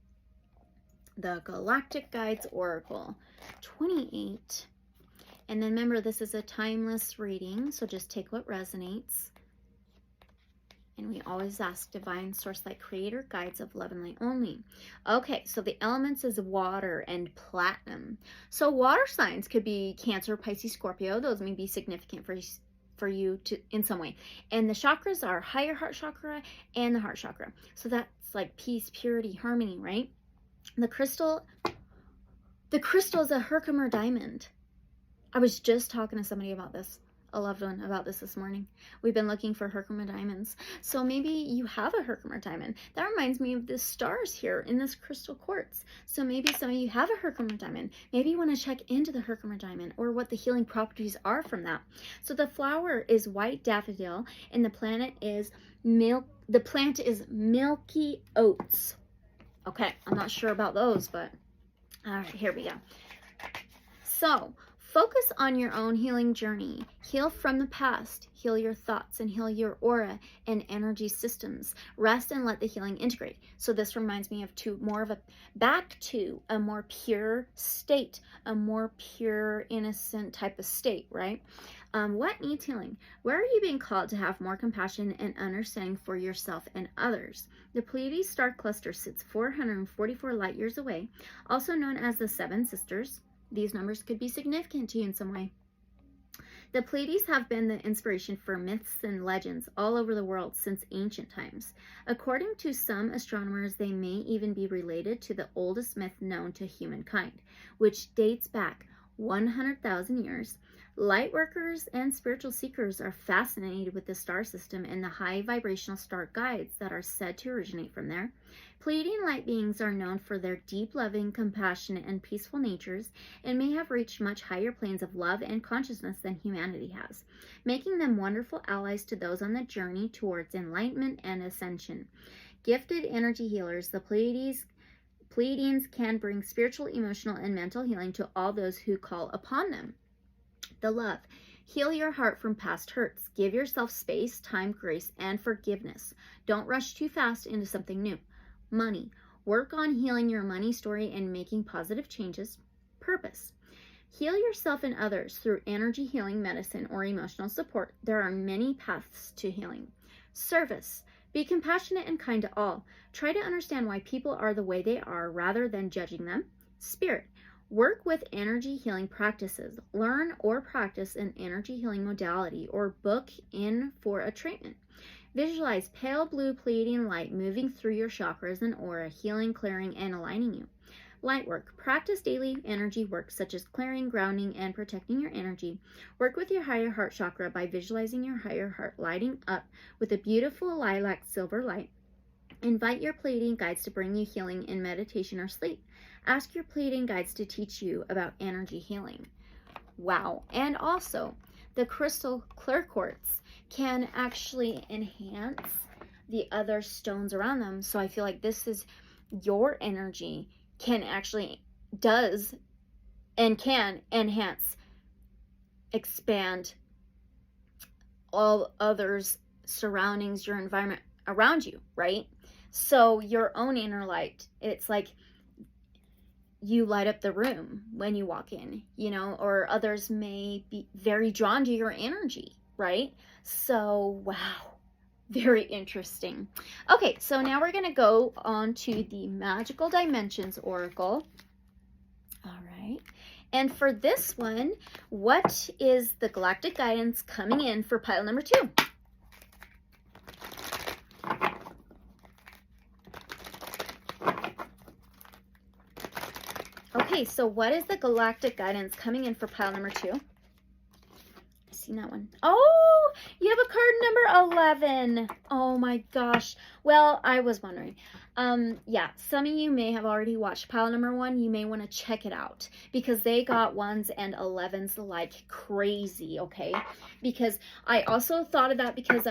The Galactic Guides Oracle 28. And then remember, this is a timeless reading, so just take what resonates. And we always ask divine source light creator guides of love and light only. Okay, so the elements is water and platinum. So water signs could be Cancer, Pisces, Scorpio. Those may be significant for you to in some way. And the chakras are higher heart chakra and the heart chakra. So that's like peace, purity, harmony, right? The crystal is a Herkimer diamond. I was just talking to somebody about this. A loved one about this morning. We've been looking for Herkimer diamonds. So maybe you have a Herkimer diamond. That reminds me of the stars here in this crystal quartz. So maybe some of you have a Herkimer diamond. Maybe you want to check into the Herkimer diamond or what the healing properties are from that. So the flower is white daffodil and the plant is milky oats. Okay, I'm not sure about those, but all right, here we go. So focus on your own healing journey. Heal from the past. Heal your thoughts and heal your aura and energy systems. Rest and let the healing integrate. So this reminds me of back to a more pure state, a more pure, innocent type of state, right? What needs healing? Where are you being called to have more compassion and understanding for yourself and others? The Pleiades star cluster sits 444 light years away, also known as the Seven Sisters. These numbers could be significant to you in some way. The Pleiades have been the inspiration for myths and legends all over the world since ancient times. According to some astronomers, they may even be related to the oldest myth known to humankind, which dates back 100,000 years. Lightworkers and spiritual seekers are fascinated with the star system and the high vibrational star guides that are said to originate from there. Pleiadian light beings are known for their deep, loving, compassionate, and peaceful natures and may have reached much higher planes of love and consciousness than humanity has, making them wonderful allies to those on the journey towards enlightenment and ascension. Gifted energy healers, the Pleiadians can bring spiritual, emotional, and mental healing to all those who call upon them. The love. Heal your heart from past hurts. Give yourself space, time, grace, and forgiveness. Don't rush too fast into something new. Money. Work on healing your money story and making positive changes. Purpose. Heal yourself and others through energy healing, medicine, or emotional support. There are many paths to healing. Service. Be compassionate and kind to all. Try to understand why people are the way they are rather than judging them. Spirit. Work with energy healing practices. Learn or practice an energy healing modality or book in for a treatment. Visualize pale blue Pleiadian light moving through your chakras and aura, healing, clearing, and aligning you. Light work. Practice daily energy work such as clearing, grounding, and protecting your energy. Work with your higher heart chakra by visualizing your higher heart lighting up with a beautiful lilac silver light. Invite your Pleiadian guides to bring you healing in meditation or sleep. Ask your Pleiadian guides to teach you about energy healing. Wow. And also, the crystal clear quartz can actually enhance the other stones around them. So I feel like this is your energy can enhance, expand all others surroundings, your environment around you, right? So your own inner light, it's like you light up the room when you walk in, you know, or others may be very drawn to your energy, right? So, wow, very interesting. Okay, so now we're going to go on to the Magical Dimensions Oracle. All right. And for this one, what is the galactic guidance coming in for pile number 2? Okay, so what is the galactic guidance coming in for pile number 2? I've seen that one. Oh, you have a card number 11. Oh my gosh. Well, I was wondering. Yeah, some of you may have already watched pile number 1. You may want to check it out because they got 1s and 11s like crazy, okay? Because I also thought of that because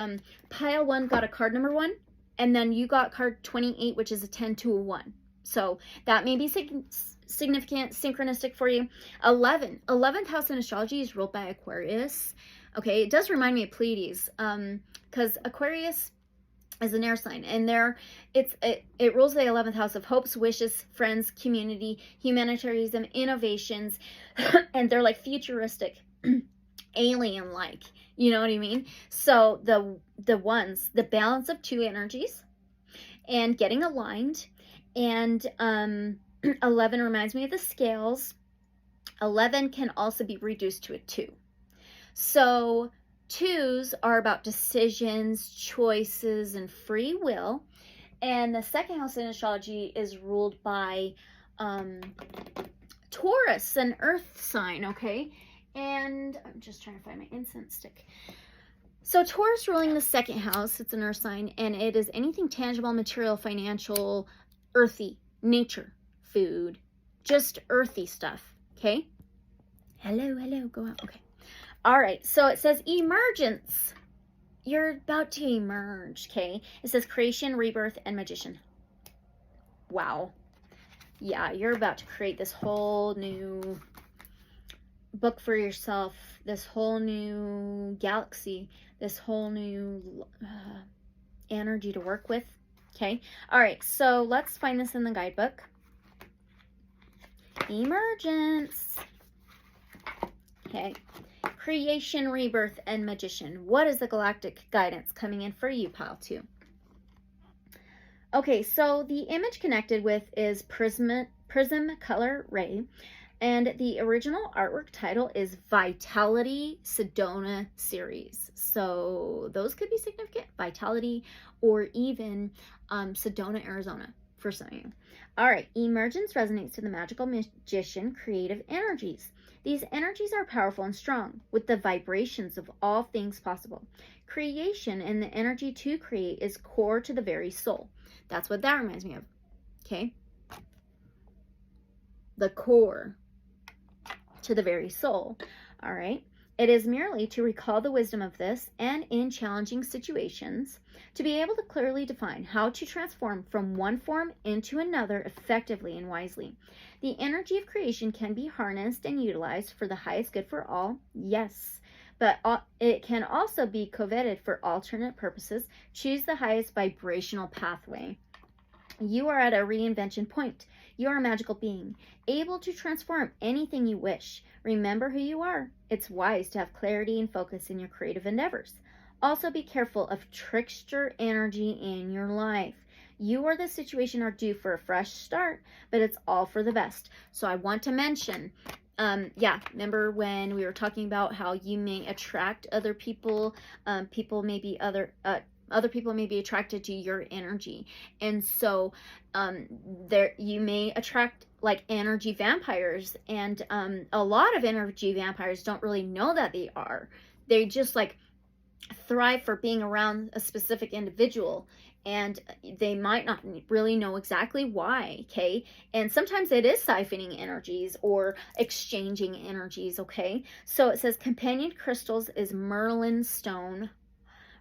pile 1 got a card number 1 and then you got card 28, which is a 10 to a 1. So that may be significant, synchronistic for you. 11th house in astrology is ruled by Aquarius. Okay, it does remind me of Pleiades, because Aquarius is an air sign, and it rules the 11th house of hopes, wishes, friends, community, humanitarianism, innovations, and they're like futuristic, alien-like. You know what I mean? So the ones, the balance of 2 energies, and getting aligned, and 11 reminds me of the scales. 11 can also be reduced to a 2. So 2s are about decisions, choices, and free will. And the 2nd house in astrology is ruled by Taurus, an earth sign, okay? And I'm just trying to find my incense stick. So Taurus ruling the 2nd house, it's an earth sign, and it is anything tangible, material, financial, earthy, nature, food, just earthy stuff, okay? Hello, go out, okay. All right, so it says emergence. You're about to emerge, okay? It says creation, rebirth, and magician. Wow. Yeah, you're about to create this whole new book for yourself, this whole new galaxy, this whole new energy to work with, okay? All right, so let's find this in the guidebook. Emergence. Okay. Creation, rebirth, and magician. What is the galactic guidance coming in for you, pile 2? Okay, so the image connected with is Prism Color Ray, and the original artwork title is Vitality Sedona Series. So those could be significant, Vitality, or even Sedona, Arizona, for some of you. All right, emergence resonates to the magical magician creative energies. These energies are powerful and strong, with the vibrations of all things possible. Creation and the energy to create is core to the very soul. That's what that reminds me of, okay? The core to the very soul, all right? It is merely to recall the wisdom of this and in challenging situations, to be able to clearly define how to transform from one form into another effectively and wisely. The energy of creation can be harnessed and utilized for the highest good for all, yes, but it can also be coveted for alternate purposes. Choose the highest vibrational pathway. You are at a reinvention point. You are a magical being, able to transform anything you wish. Remember who you are. It's wise to have clarity and focus in your creative endeavors. Also be careful of trickster energy in your life. You or the situation are due for a fresh start, but it's all for the best. So I want to mention, yeah, remember when we were talking about how you may attract other people, other people may be attracted to your energy. And so there you may attract like energy vampires, and a lot of energy vampires don't really know that they are. They just like thrive for being around a specific individual, and they might not really know exactly why, okay? And sometimes it is siphoning energies or exchanging energies, okay? So it says companion crystals is Merlin stone,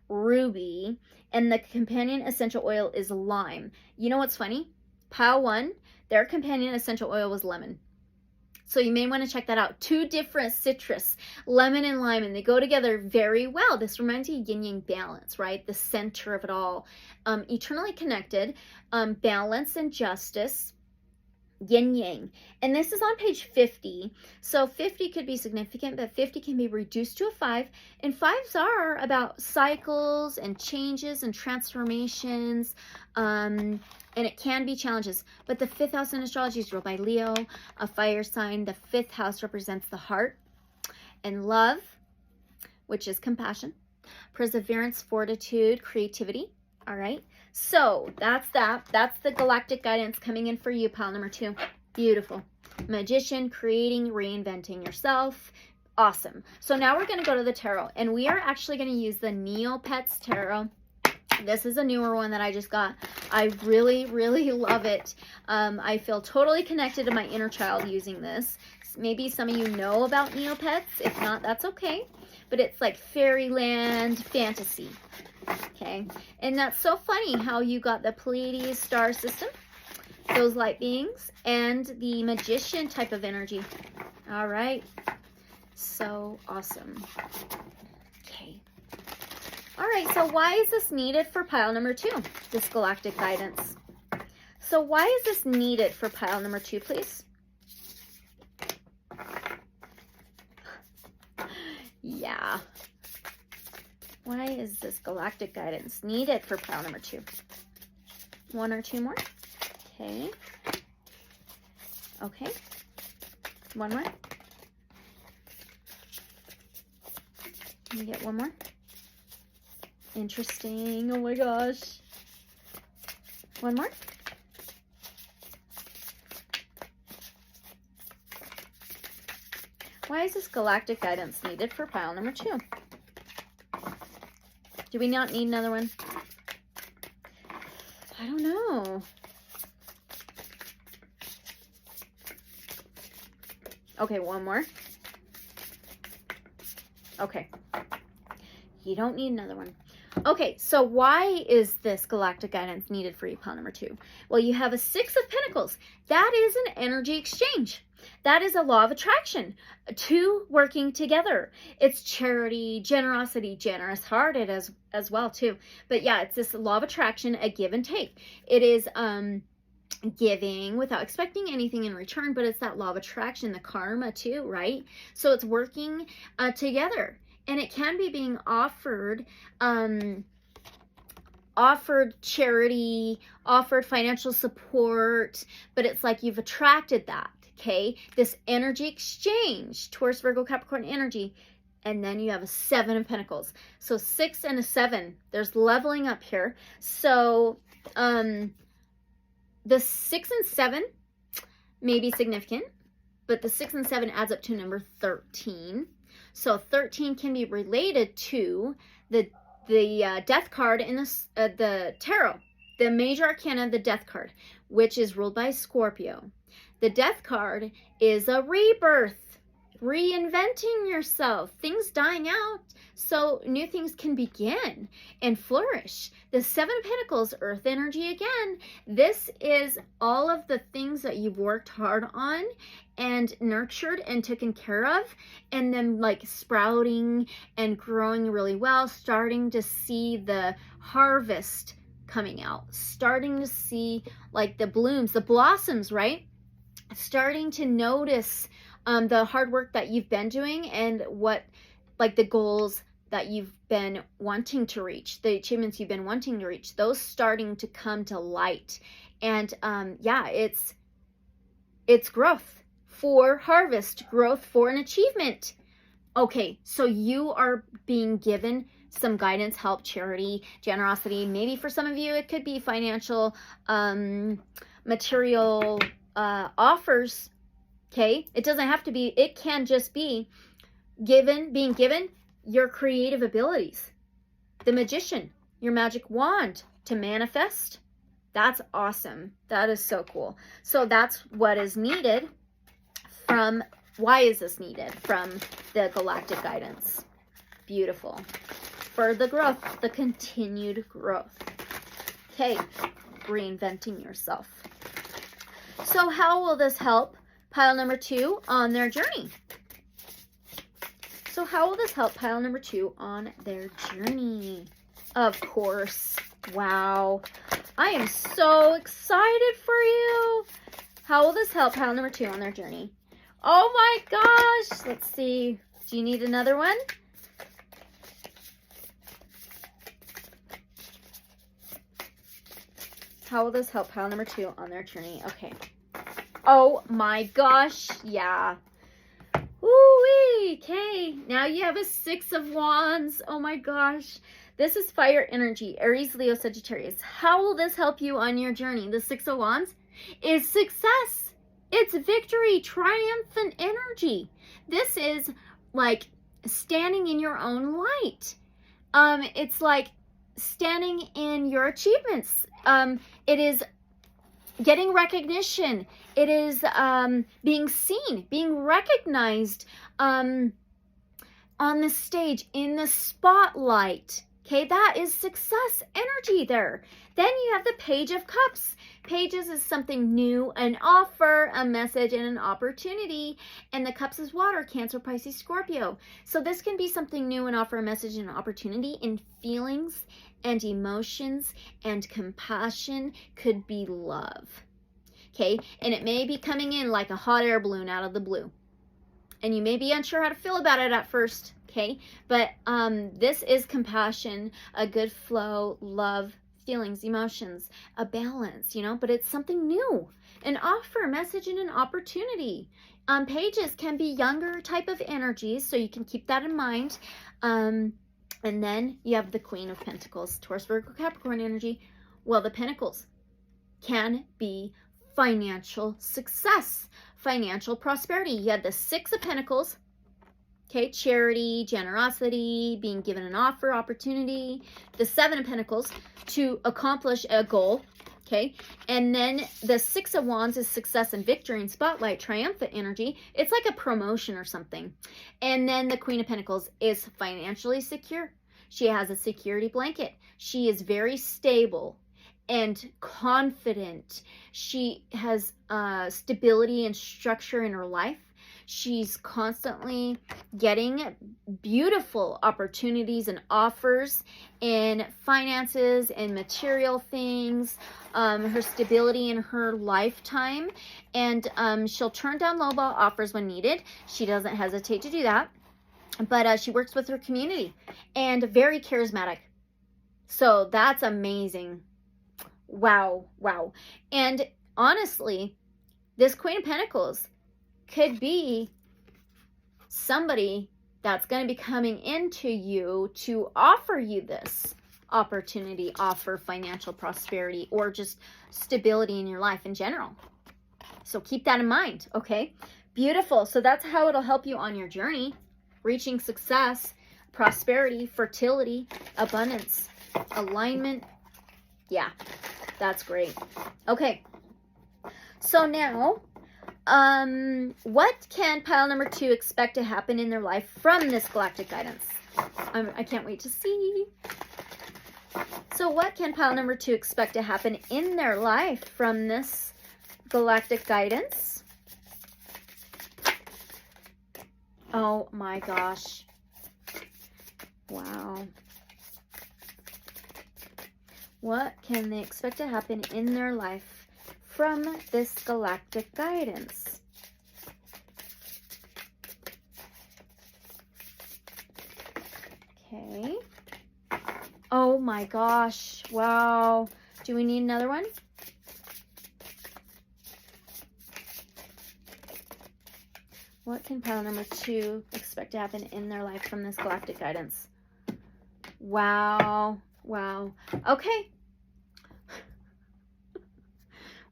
ruby, and the companion essential oil is lime. You know what's funny? Pile 1, their companion essential oil was lemon. So you may want to check that out. 2 different citrus, lemon and lime, and they go together very well. This reminds you of yin-yang balance, right? The center of it all. Eternally connected, balance and justice, yin-yang. And this is on page 50. So 50 could be significant, but 50 can be reduced to a 5. And 5s are about cycles and changes and transformations. And it can be challenges. But the 5th house in astrology is ruled by Leo, a fire sign. The 5th house represents the heart and love, which is compassion, perseverance, fortitude, creativity. All right. So that's that. That's the galactic guidance coming in for you, pile number 2. Beautiful. Magician, creating, reinventing yourself. Awesome. So now we're going to go to the tarot, and we are actually going to use the Neopets Tarot. This is a newer one that I just got. I really, really love it. I feel totally connected to my inner child using this. Maybe some of you know about Neopets. If not, that's okay. But it's like fairyland fantasy. Okay. And that's so funny how you got the Pleiades star system, those light beings, and the magician type of energy. All right. So awesome. Okay. All right, so why is this needed for pile number 2, this galactic guidance? So why is this needed for pile number 2, please? Yeah. Why is this galactic guidance needed for pile number 2? 1 or 2 more? Okay. Okay. 1 more. Can we get 1 more? Interesting. Oh my gosh. 1 more. Why is this galactic guidance needed for pile number 2? Do we not need another one? I don't know. Okay, 1 more. Okay. You don't need another one. Okay, so why is this galactic guidance needed for you, pile number 2? Well, you have a 6 of Pentacles. That is an energy exchange. That is a law of attraction. 2 working together. It's charity, generosity, generous-hearted as well, too. But yeah, it's this law of attraction, a give and take. It is giving without expecting anything in return, but it's that law of attraction, the karma, too, right? So it's working together. And it can be being offered, offered charity, offered financial support, but it's like you've attracted that, okay? This energy exchange, Taurus, Virgo, Capricorn energy, and then you have a 7 of Pentacles. So 6 and a 7, there's leveling up here. So the 6 and 7 may be significant, but the 6 and 7 adds up to number 13. So 13 can be related to the death card in the tarot, the major arcana, the death card, which is ruled by Scorpio. The death card is a rebirth, reinventing yourself, things dying out so new things can begin and flourish. The 7 of Pentacles, earth energy again. This is all of the things that you've worked hard on and nurtured and taken care of, and then like sprouting and growing really well, starting to see the harvest coming out, starting to see like the blooms, the blossoms, right? Starting to notice the hard work that you've been doing and what like the goals that you've been wanting to reach, the achievements you've been wanting to reach, those starting to come to light. And yeah, it's growth for harvest, growth for an achievement. Okay, so you are being given some guidance, help, charity, generosity. Maybe for some of you, it could be financial, material offers. Okay, it doesn't have to be, it can just be being given your creative abilities, the magician, your magic wand to manifest. That's awesome. That is so cool. So that's what is needed from, why is this needed from the galactic guidance? Beautiful. For the growth, the continued growth. Okay, reinventing yourself. So how will this help pile number 2 on their journey? So how will this help pile number 2 on their journey? Of course. Wow. I am so excited for you. How will this help pile number 2 on their journey? Oh my gosh. Let's see. Do you need another one? How will this help pile number 2 on their journey? Okay. Oh my gosh. Yeah. Woo-wee. Okay. Now you have a 6 of Wands. Oh my gosh. This is fire energy. Aries, Leo, Sagittarius. How will this help you on your journey? The 6 of Wands is success. It's victory, triumphant energy. This is like standing in your own light. It's like standing in your achievements. It is getting recognition. It is being seen, being recognized on the stage, in the spotlight. Okay, that is success energy there. Then you have the Page of Cups. Pages is something new, an offer, a message, and an opportunity. And the Cups is water, Cancer, Pisces, Scorpio. So this can be something new, an offer, a message, and an opportunity in feelings and emotions and compassion. Could be love. Okay, and it may be coming in like a hot air balloon out of the blue. And you may be unsure how to feel about it at first, okay? But this is compassion, a good flow, love, feelings, emotions, a balance, you know? But it's something new, an offer, message, and an opportunity. Pages can be younger type of energies, so you can keep that in mind. And then you have the Queen of Pentacles, Taurus, Virgo, Capricorn energy. Well, the Pentacles can be financial success, financial prosperity. You had the 6 of Pentacles, okay, charity, generosity, being given an offer, opportunity. The 7 of Pentacles, to accomplish a goal, okay. And then the 6 of Wands is success and victory and spotlight, triumphant energy. It's like a promotion or something. And then the Queen of Pentacles is financially secure. She has a security blanket. She is very stable and confident. She has stability and structure in her life. She's constantly getting beautiful opportunities and offers in finances and material things, her stability in her lifetime. And she'll turn down lowball offers when needed. She doesn't hesitate to do that. But she works with her community and very charismatic. So that's amazing. Wow, wow. And honestly, this Queen of Pentacles could be somebody that's going to be coming into you to offer you this opportunity, offer financial prosperity, or just stability in your life in general. So keep that in mind, okay? Beautiful. So that's how it'll help you on your journey, reaching success, prosperity, fertility, abundance, alignment. Yeah. That's great. Okay. So now, what can pile number 2 expect to happen in their life from this galactic guidance? I can't wait to see. So what can pile number 2 expect to happen in their life from this galactic guidance? Oh my gosh. Wow. What can they expect to happen in their life from this galactic guidance? Okay. Oh my gosh. Wow. Do we need another one? What can pile number 2 expect to happen in their life from this galactic guidance? Wow. Wow. Okay.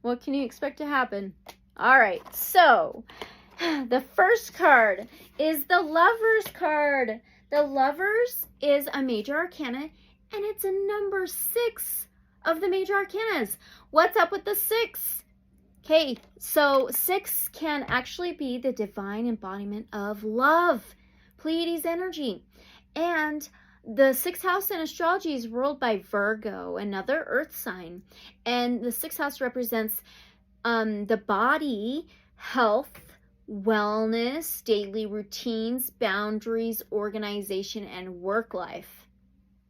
What can you expect to happen? All right. So, the first card is the Lovers card. The Lovers is a major arcana, and it's a number 6 of the major arcanas. What's up with the 6? Okay, so 6 can actually be the divine embodiment of love, Pleiades energy. And the 6th house in astrology is ruled by Virgo, another earth sign. And the 6th house represents the body, health, wellness, daily routines, boundaries, organization, and work life.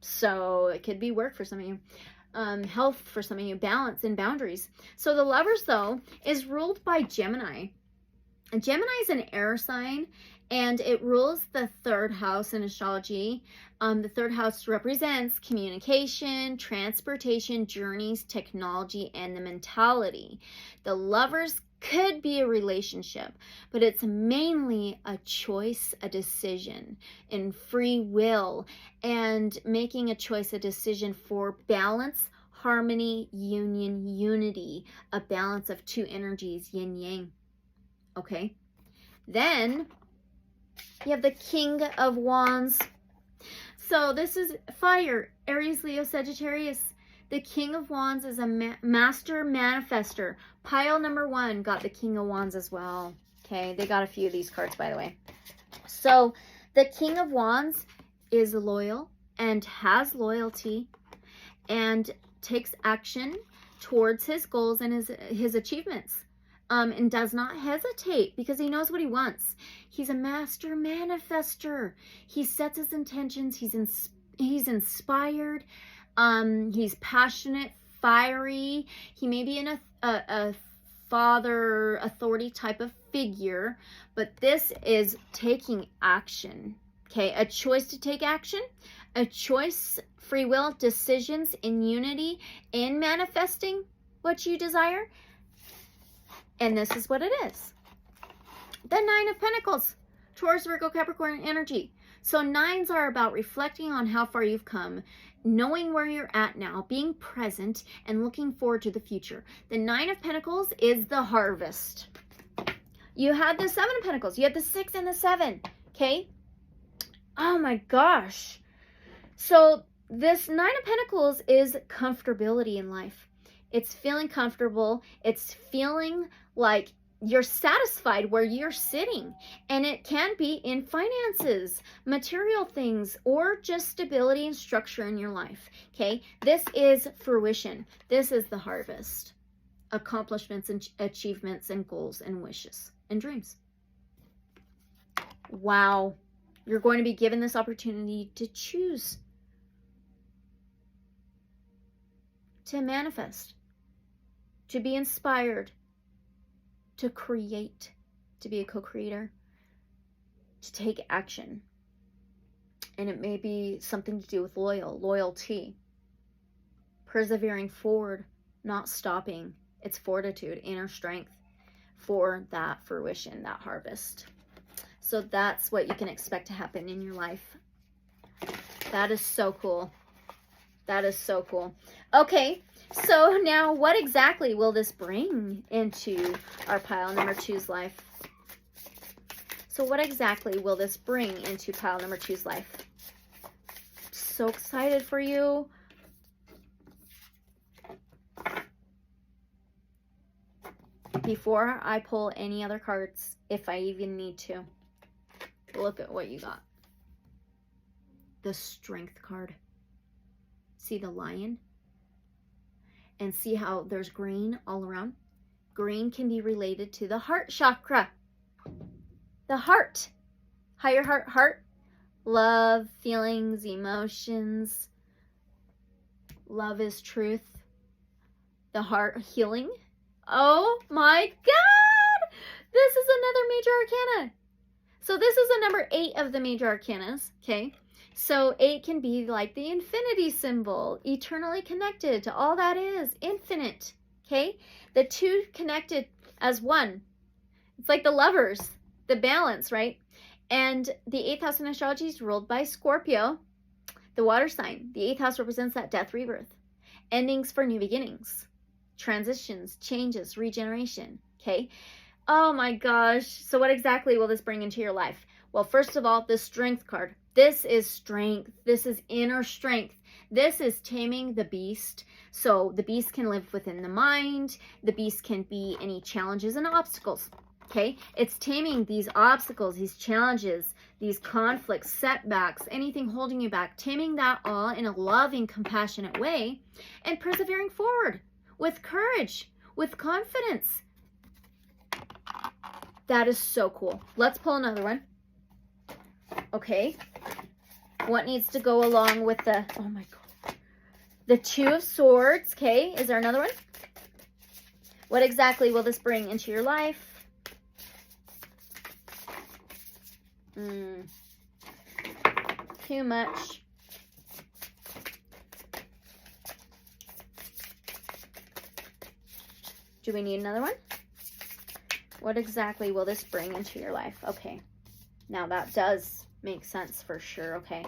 So it could be work for some of you. Health for some of you, balance and boundaries. So the Lovers, though, is ruled by Gemini. And Gemini is an air sign, and it rules the 3rd house in astrology. The 3rd house represents communication, transportation, journeys, technology, and the mentality. The Lovers could be a relationship, but it's mainly a choice, a decision, and free will, and making a choice, a decision for balance, harmony, union, unity, a balance of 2 energies, yin yang. Okay, then you have the King of Wands. So this is fire, Aries, Leo, Sagittarius. The King of Wands is a master manifester. Pile number 1 got the King of Wands as well. Okay, they got a few of these cards, by the way. So the King of Wands is loyal and has loyalty and takes action towards his goals and his achievements. And does not hesitate because he knows what he wants. He's a master manifester. He sets his intentions. He's inspired. He's passionate, fiery. He may be in a father authority type of figure, but this is taking action. Okay, a choice to take action, a choice, free will, decisions in unity, in manifesting what you desire. And this is what it is. The 9 of Pentacles, Taurus, Virgo, Capricorn energy. So 9s are about reflecting on how far you've come, knowing where you're at now, being present, and looking forward to the future. The 9 of Pentacles is the harvest. You had the 7 of Pentacles. You had the 6 and the 7. Okay? Oh my gosh. So this 9 of Pentacles is comfortability in life. It's feeling comfortable. It's feeling like you're satisfied where you're sitting. And it can be in finances, material things, or just stability and structure in your life. Okay? This is fruition. This is the harvest. Accomplishments and achievements and goals and wishes and dreams. Wow. You're going to be given this opportunity to choose. To manifest. To be inspired. To create. To be a co-creator. To take action. And it may be something to do with loyalty. Persevering forward, not stopping. It's fortitude, inner strength for that fruition, that harvest. So that's what you can expect to happen in your life. That is so cool. That is so cool. Okay, so now what exactly will this bring into our pile number 2's life? So what exactly will this bring into pile number 2's life? So excited for you. Before I pull any other cards, if I even need to, look at what you got. The Strength card. See the lion? And see how there's green all around? Green can be related to the heart chakra. The heart. Higher heart. Love, feelings, emotions. Love is truth. The heart, healing. Oh my God! This is another major arcana. So this is a number 8 of the major arcanas, okay? So 8 can be like the infinity symbol, eternally connected to all that is, infinite, okay? The 2 connected as 1. It's like the lovers, the balance, right? And the 8th house in astrology is ruled by Scorpio, the water sign. The 8th house represents that death, rebirth, endings for new beginnings, transitions, changes, regeneration, okay? Oh my gosh. So what exactly will this bring into your life? Well, first of all, the strength card. This is strength. This is inner strength. This is taming the beast. So the beast can live within the mind. The beast can be any challenges and obstacles. Okay, it's taming these obstacles, these challenges, these conflicts, setbacks, anything holding you back, taming that all in a loving, compassionate way, and persevering forward with courage, with confidence. That is so cool. Let's pull another one. Okay, what needs to go along with the, oh my God, the 2 of Swords. Okay, is there another one? What exactly will this bring into your life? Too much. Do we need another one? What exactly will this bring into your life? Okay. Now that does make sense for sure. Okay.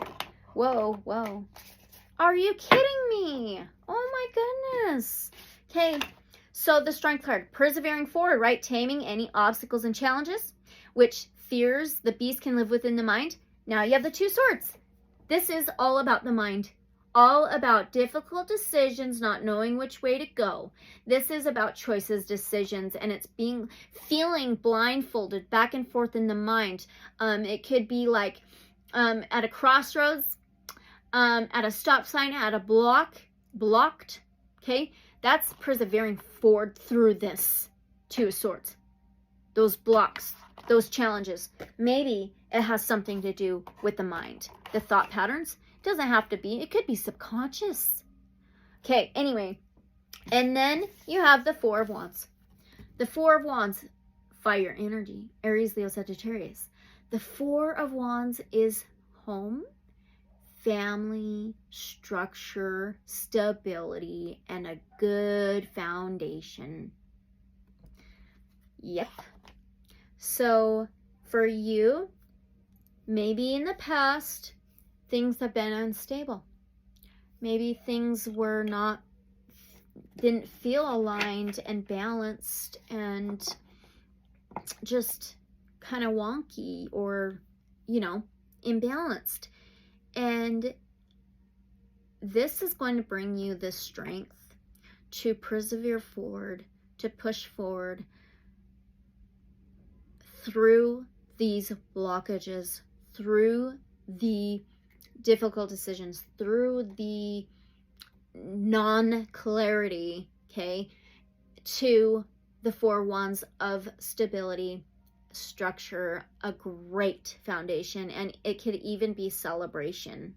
Whoa, whoa. Are you kidding me? Oh my goodness. Okay. So the strength card, persevering forward, right? Taming any obstacles and challenges, which fears the beast can live within the mind. Now you have the 2 swords. This is all about the mind, all about difficult decisions, not knowing which way to go. This is about choices, decisions, and it's feeling blindfolded back and forth in the mind. It could be like at a crossroads, at a stop sign, at a blocked. Okay, that's persevering forward through this 2 of swords. Those blocks, those challenges. Maybe it has something to do with the mind, the thought patterns. It doesn't have to be. It could be subconscious. Okay, anyway. And then you have the 4 of Wands. The 4 of Wands, fire energy, Aries, Leo, Sagittarius. The 4 of Wands is home, family, structure, stability, and a good foundation. Yep. So for you, maybe in the past, things have been unstable. Maybe things didn't feel aligned and balanced and just kind of wonky or, imbalanced. And this is going to bring you the strength to persevere forward, to push forward through these blockages, through the difficult decisions, through the non-clarity, okay, to the 4 wands of stability, structure, a great foundation, and it could even be celebration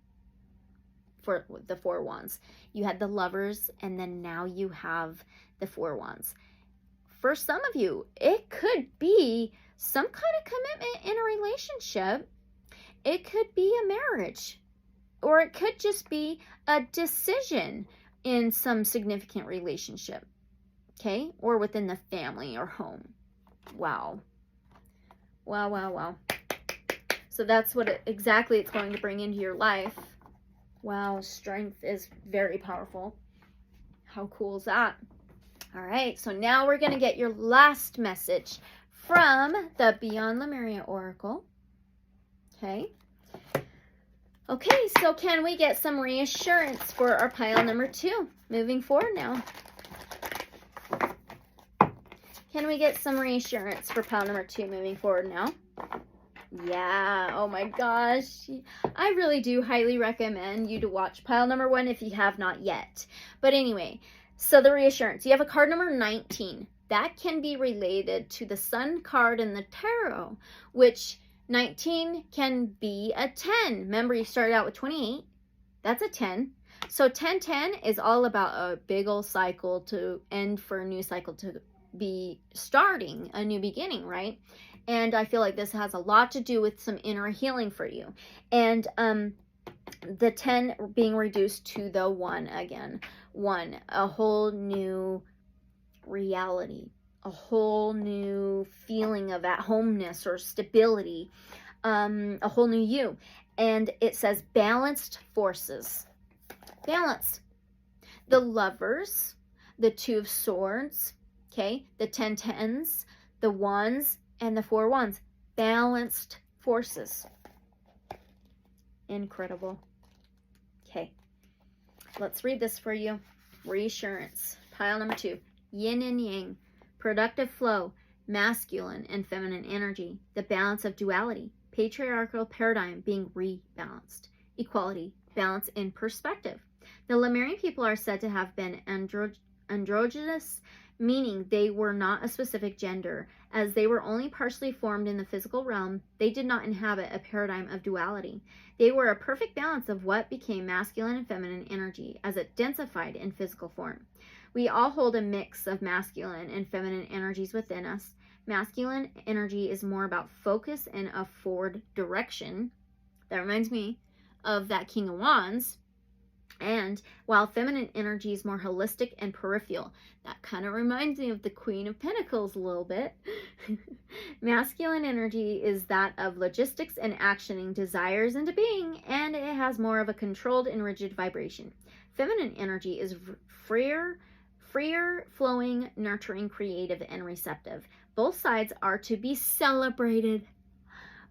for the 4 wands. You had the lovers, and then now you have the 4 wands. For some of you, it could be some kind of commitment in a relationship. It could be a marriage, or it could just be a decision in some significant relationship, okay, or within the family or home. Wow. Wow, wow, wow. So that's what exactly it's going to bring into your life. Wow, strength is very powerful. How cool is that? All right, so now we're going to get your last message from the Beyond Lemuria Oracle. Okay. Okay, so can we get some reassurance for our pile number 2 moving forward now? Can we get some reassurance for pile number 2 moving forward now? Yeah, oh my gosh. I really do highly recommend you to watch pile number 1 if you have not yet. But anyway, so the reassurance. You have a card number 19. That can be related to the Sun card in the tarot, which 19 can be a 10. Remember, you started out with 28. That's a 10. So 10-10 is all about a big old cycle to end for a new cycle to be starting a new beginning, right? And I feel like this has a lot to do with some inner healing for you. And The 10 being reduced to the 1 again. 1, a whole new reality, a whole new feeling of at-homeness or stability, a whole new you. And it says balanced forces. Balanced. The Lovers, the 2 of Swords, okay, the 10 tens, the Wands, and the 4 Wands. Balanced forces. Incredible. Okay, let's read this for you. Reassurance. Pile number 2. Yin and yang. Productive flow. Masculine and feminine energy. The balance of duality. Patriarchal paradigm being rebalanced. Equality. Balance in perspective. The Lemurian people are said to have been androgynous, meaning they were not a specific gender. As they were only partially formed in the physical realm, they did not inhabit a paradigm of duality. They were a perfect balance of what became masculine and feminine energy as it densified in physical form. We all hold a mix of masculine and feminine energies within us. Masculine energy is more about focus and a forward direction. That reminds me of that King of Wands. And while feminine energy is more holistic and peripheral, that kind of reminds me of the Queen of Pentacles a little bit. Masculine energy is that of logistics and actioning desires into being, and it has more of a controlled and rigid vibration. Feminine energy is freer, flowing, nurturing, creative, and receptive. Both sides are to be celebrated,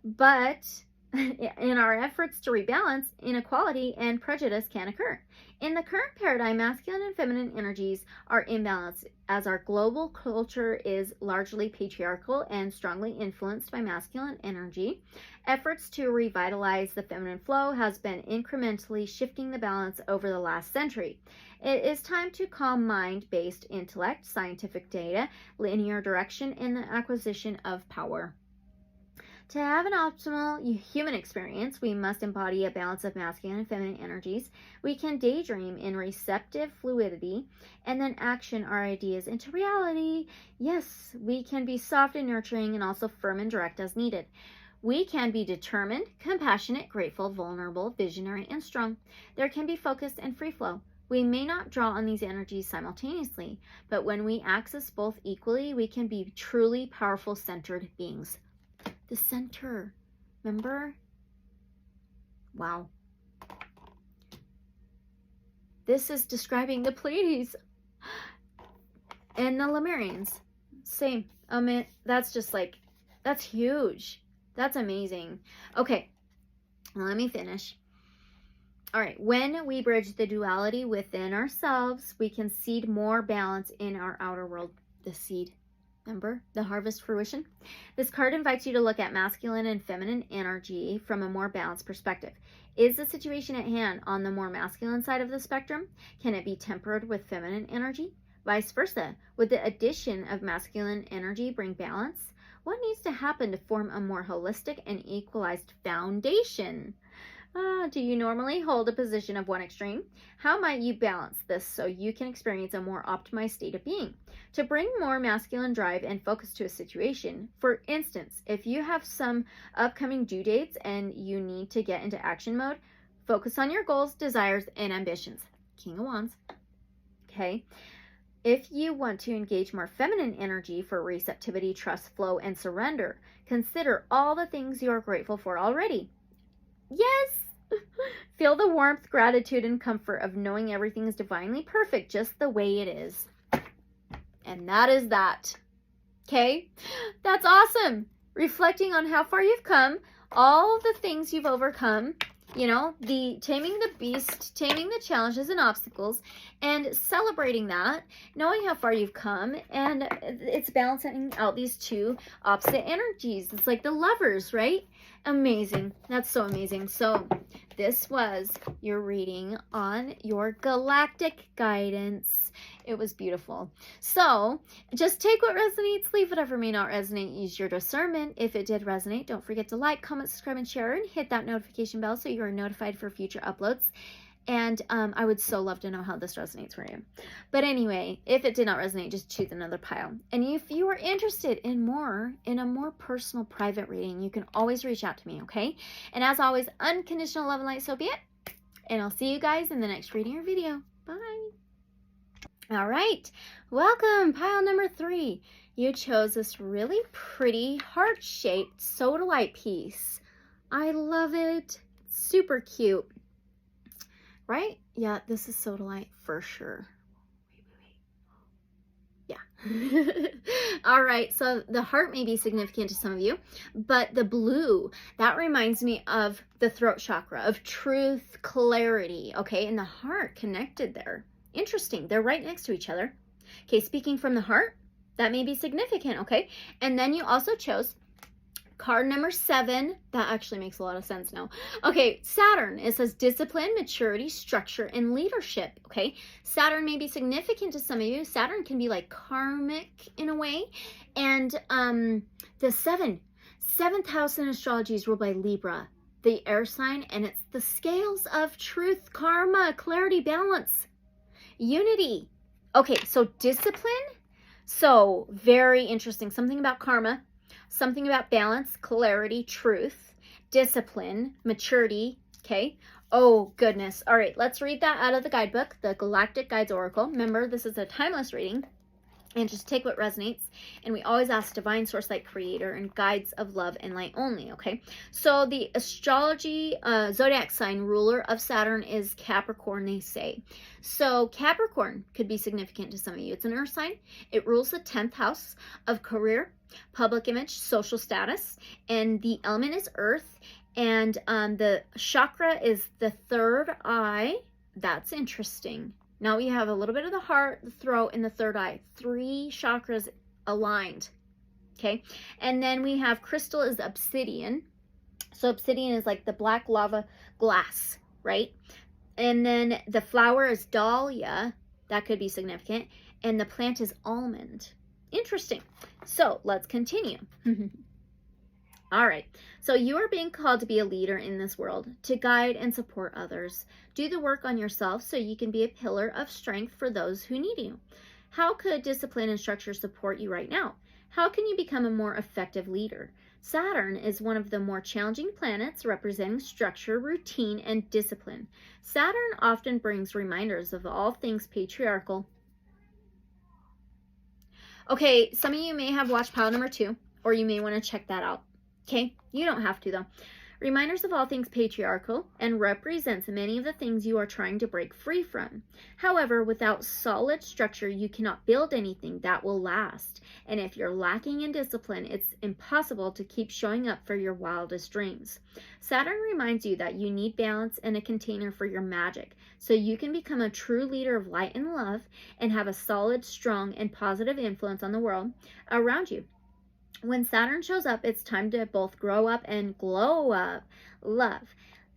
but in our efforts to rebalance, inequality and prejudice can occur. In the current paradigm, masculine and feminine energies are imbalanced as our global culture is largely patriarchal and strongly influenced by masculine energy. Efforts to revitalize the feminine flow has been incrementally shifting the balance over the last century. It is time to calm mind-based intellect, scientific data, linear direction in the acquisition of power. To have an optimal human experience, we must embody a balance of masculine and feminine energies. We can daydream in receptive fluidity and then action our ideas into reality. Yes, we can be soft and nurturing and also firm and direct as needed. We can be determined, compassionate, grateful, vulnerable, visionary, and strong. There can be focus and free flow. We may not draw on these energies simultaneously, but when we access both equally, we can be truly powerful, centered beings. The center, remember? Wow. This is describing the Pleiades and the Lemurians. Same. That's just like, that's huge. That's amazing. Okay, let me finish. All right, when we bridge the duality within ourselves, we can seed more balance in our outer world. The seed. Remember, the harvest fruition? This card invites you to look at masculine and feminine energy from a more balanced perspective. Is the situation at hand on the more masculine side of the spectrum? Can it be tempered with feminine energy? Vice versa, would the addition of masculine energy bring balance? What needs to happen to form a more holistic and equalized foundation? Do you normally hold a position of one extreme? How might you balance this so you can experience a more optimized state of being? To bring more masculine drive and focus to a situation, for instance, if you have some upcoming due dates and you need to get into action mode, focus on your goals, desires, and ambitions. King of Wands. Okay. If you want to engage more feminine energy for receptivity, trust, flow, and surrender, consider all the things you are grateful for already. Yes! Feel the warmth, gratitude, and comfort of knowing everything is divinely perfect just the way it is. And that is that. Okay? That's awesome. Reflecting on how far you've come, all the things you've overcome, you know, the taming the beast, taming the challenges and obstacles, and celebrating that, knowing how far you've come, and it's balancing out these two opposite energies. It's like the lovers, right? Amazing. That's so amazing. So this was your reading on your galactic guidance. It was beautiful. So just take what resonates, leave whatever may not resonate, use your discernment. If it did resonate, don't forget to like, comment, subscribe, and share, and hit that notification bell so you are notified for future uploads. And I would so love to know how this resonates for you. But anyway, if it did not resonate, just choose another pile. And if you are interested in a more personal private reading, you can always reach out to me, okay? And as always, unconditional love and light, so be it. And I'll see you guys in the next reading or video. Bye. All right, welcome, pile number 3. You chose this really pretty heart-shaped sodalite piece. I love it. Super cute. Right? Yeah, this is sodalite for sure. Yeah. All right, so the heart may be significant to some of you, but the blue, that reminds me of the throat chakra, of truth, clarity, okay? And the heart connected there. Interesting. They're right next to each other. Okay, speaking from the heart, that may be significant, okay? And then you also chose card number 7. That actually makes a lot of sense now. Okay, Saturn. It says discipline, maturity, structure, and leadership. Okay, Saturn may be significant to some of you. Saturn can be like karmic in a way. And the seventh house in astrology is ruled by Libra, the air sign, and it's the scales of truth, karma, clarity, balance, unity. Okay, so discipline. So very interesting. Something about karma. Something about balance, clarity, truth, discipline, maturity, okay? Oh, goodness. All right, let's read that out of the guidebook, the Galactic Guides Oracle. Remember, this is a timeless reading, and just take what resonates. And we always ask Divine Source Light Creator and guides of love and light only, okay? So the astrology zodiac sign ruler of Saturn is Capricorn, they say. So Capricorn could be significant to some of you. It's an earth sign. It rules the 10th house of career, public image, social status, and the element is earth, and the chakra is the third eye. That's interesting. Now we have a little bit of the heart, the throat, and the third eye. 3 chakras aligned, okay? And then we have crystal is obsidian. So obsidian is like the black lava glass, right? And then the flower is dahlia. That could be significant. And the plant is almond. Interesting. So let's continue. All right. So you are being called to be a leader in this world, to guide and support others. Do the work on yourself so you can be a pillar of strength for those who need you. How could discipline and structure support you right now? How can you become a more effective leader? Saturn is one of the more challenging planets, representing structure, routine, and discipline. Saturn often brings reminders of all things patriarchal. Okay, some of you may have watched pile number 2, or you may want to check that out. Okay, you don't have to though. Reminders of all things patriarchal and represents many of the things you are trying to break free from. However, without solid structure, you cannot build anything that will last. And if you're lacking in discipline, it's impossible to keep showing up for your wildest dreams. Saturn reminds you that you need balance and a container for your magic, so you can become a true leader of light and love and have a solid, strong, and positive influence on the world around you. When Saturn shows up, it's time to both grow up and glow up. Love.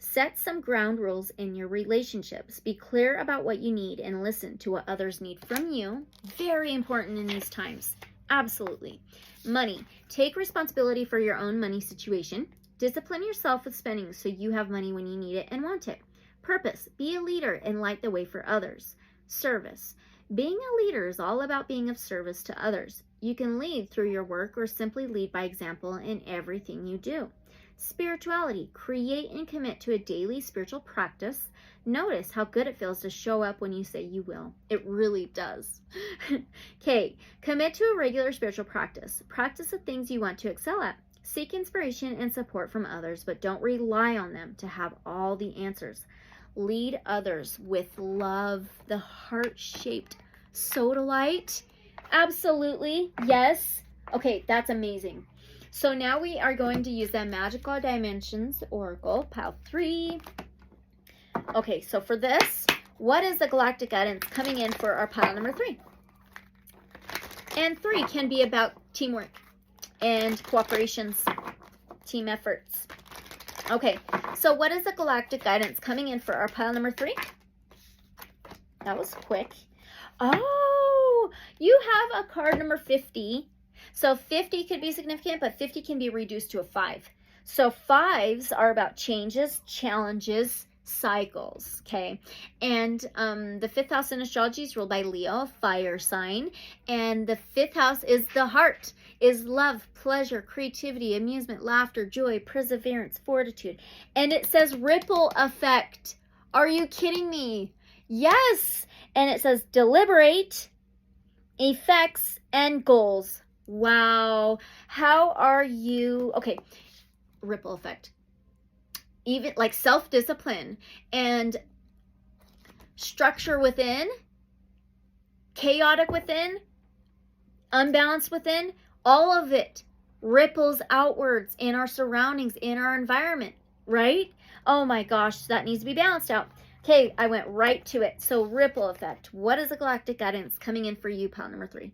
Set some ground rules in your relationships. Be clear about what you need and listen to what others need from you. Very important in these times. Absolutely. Money. Take responsibility for your own money situation. Discipline yourself with spending so you have money when you need it and want it. Purpose. Be a leader and light the way for others. Service. Being a leader is all about being of service to others. You can lead through your work or simply lead by example in everything you do. Spirituality. Create and commit to a daily spiritual practice. Notice how good it feels to show up when you say you will. It really does. Okay, commit to a regular spiritual practice. Practice the things you want to excel at. Seek inspiration and support from others, but don't rely on them to have all the answers. Lead others with love. The heart-shaped sodalite. Absolutely. Yes. Okay, that's amazing. So now we are going to use the Magical Dimensions Oracle, pile 3. Okay, so for this, what is the galactic guidance coming in for our pile number 3? And 3 can be about teamwork and cooperations, team efforts. Okay, so what is the galactic guidance coming in for our pile number 3? That was quick. Oh, you have a card number 50. So 50 could be significant, but 50 can be reduced to a 5. So 5s are about changes, challenges, cycles, okay? And the 5th house in astrology is ruled by Leo, fire sign. And the 5th house is the heart, is love, pleasure, creativity, amusement, laughter, joy, perseverance, fortitude. And it says ripple effect. Are you kidding me? Yes. And it says deliberate, effects, and goals. Wow. How are you? Okay. Ripple effect. Even like self-discipline and structure within, chaotic within, unbalanced within, all of it ripples outwards in our surroundings, in our environment, right? Oh my gosh, that needs to be balanced out. Okay, I went right to it. So ripple effect. What is the galactic guidance coming in for you, pile number 3?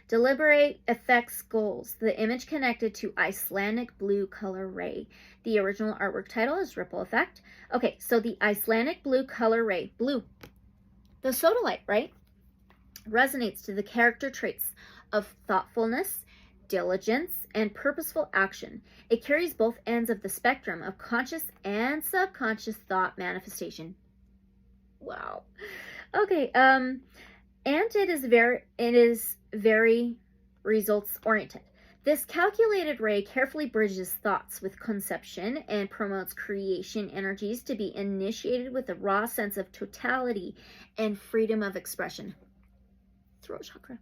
Deliberate, effects, goals. The image connected to Icelandic blue color ray. The original artwork title is Ripple Effect. Okay, so the Icelandic blue color ray, blue, the sodalite, right? Resonates to the character traits of thoughtfulness, diligence, and purposeful action. It carries both ends of the spectrum of conscious and subconscious thought manifestation. Wow. Okay, and it is very results oriented. This calculated ray carefully bridges thoughts with conception and promotes creation energies to be initiated with a raw sense of totality and freedom of expression. Throat chakra.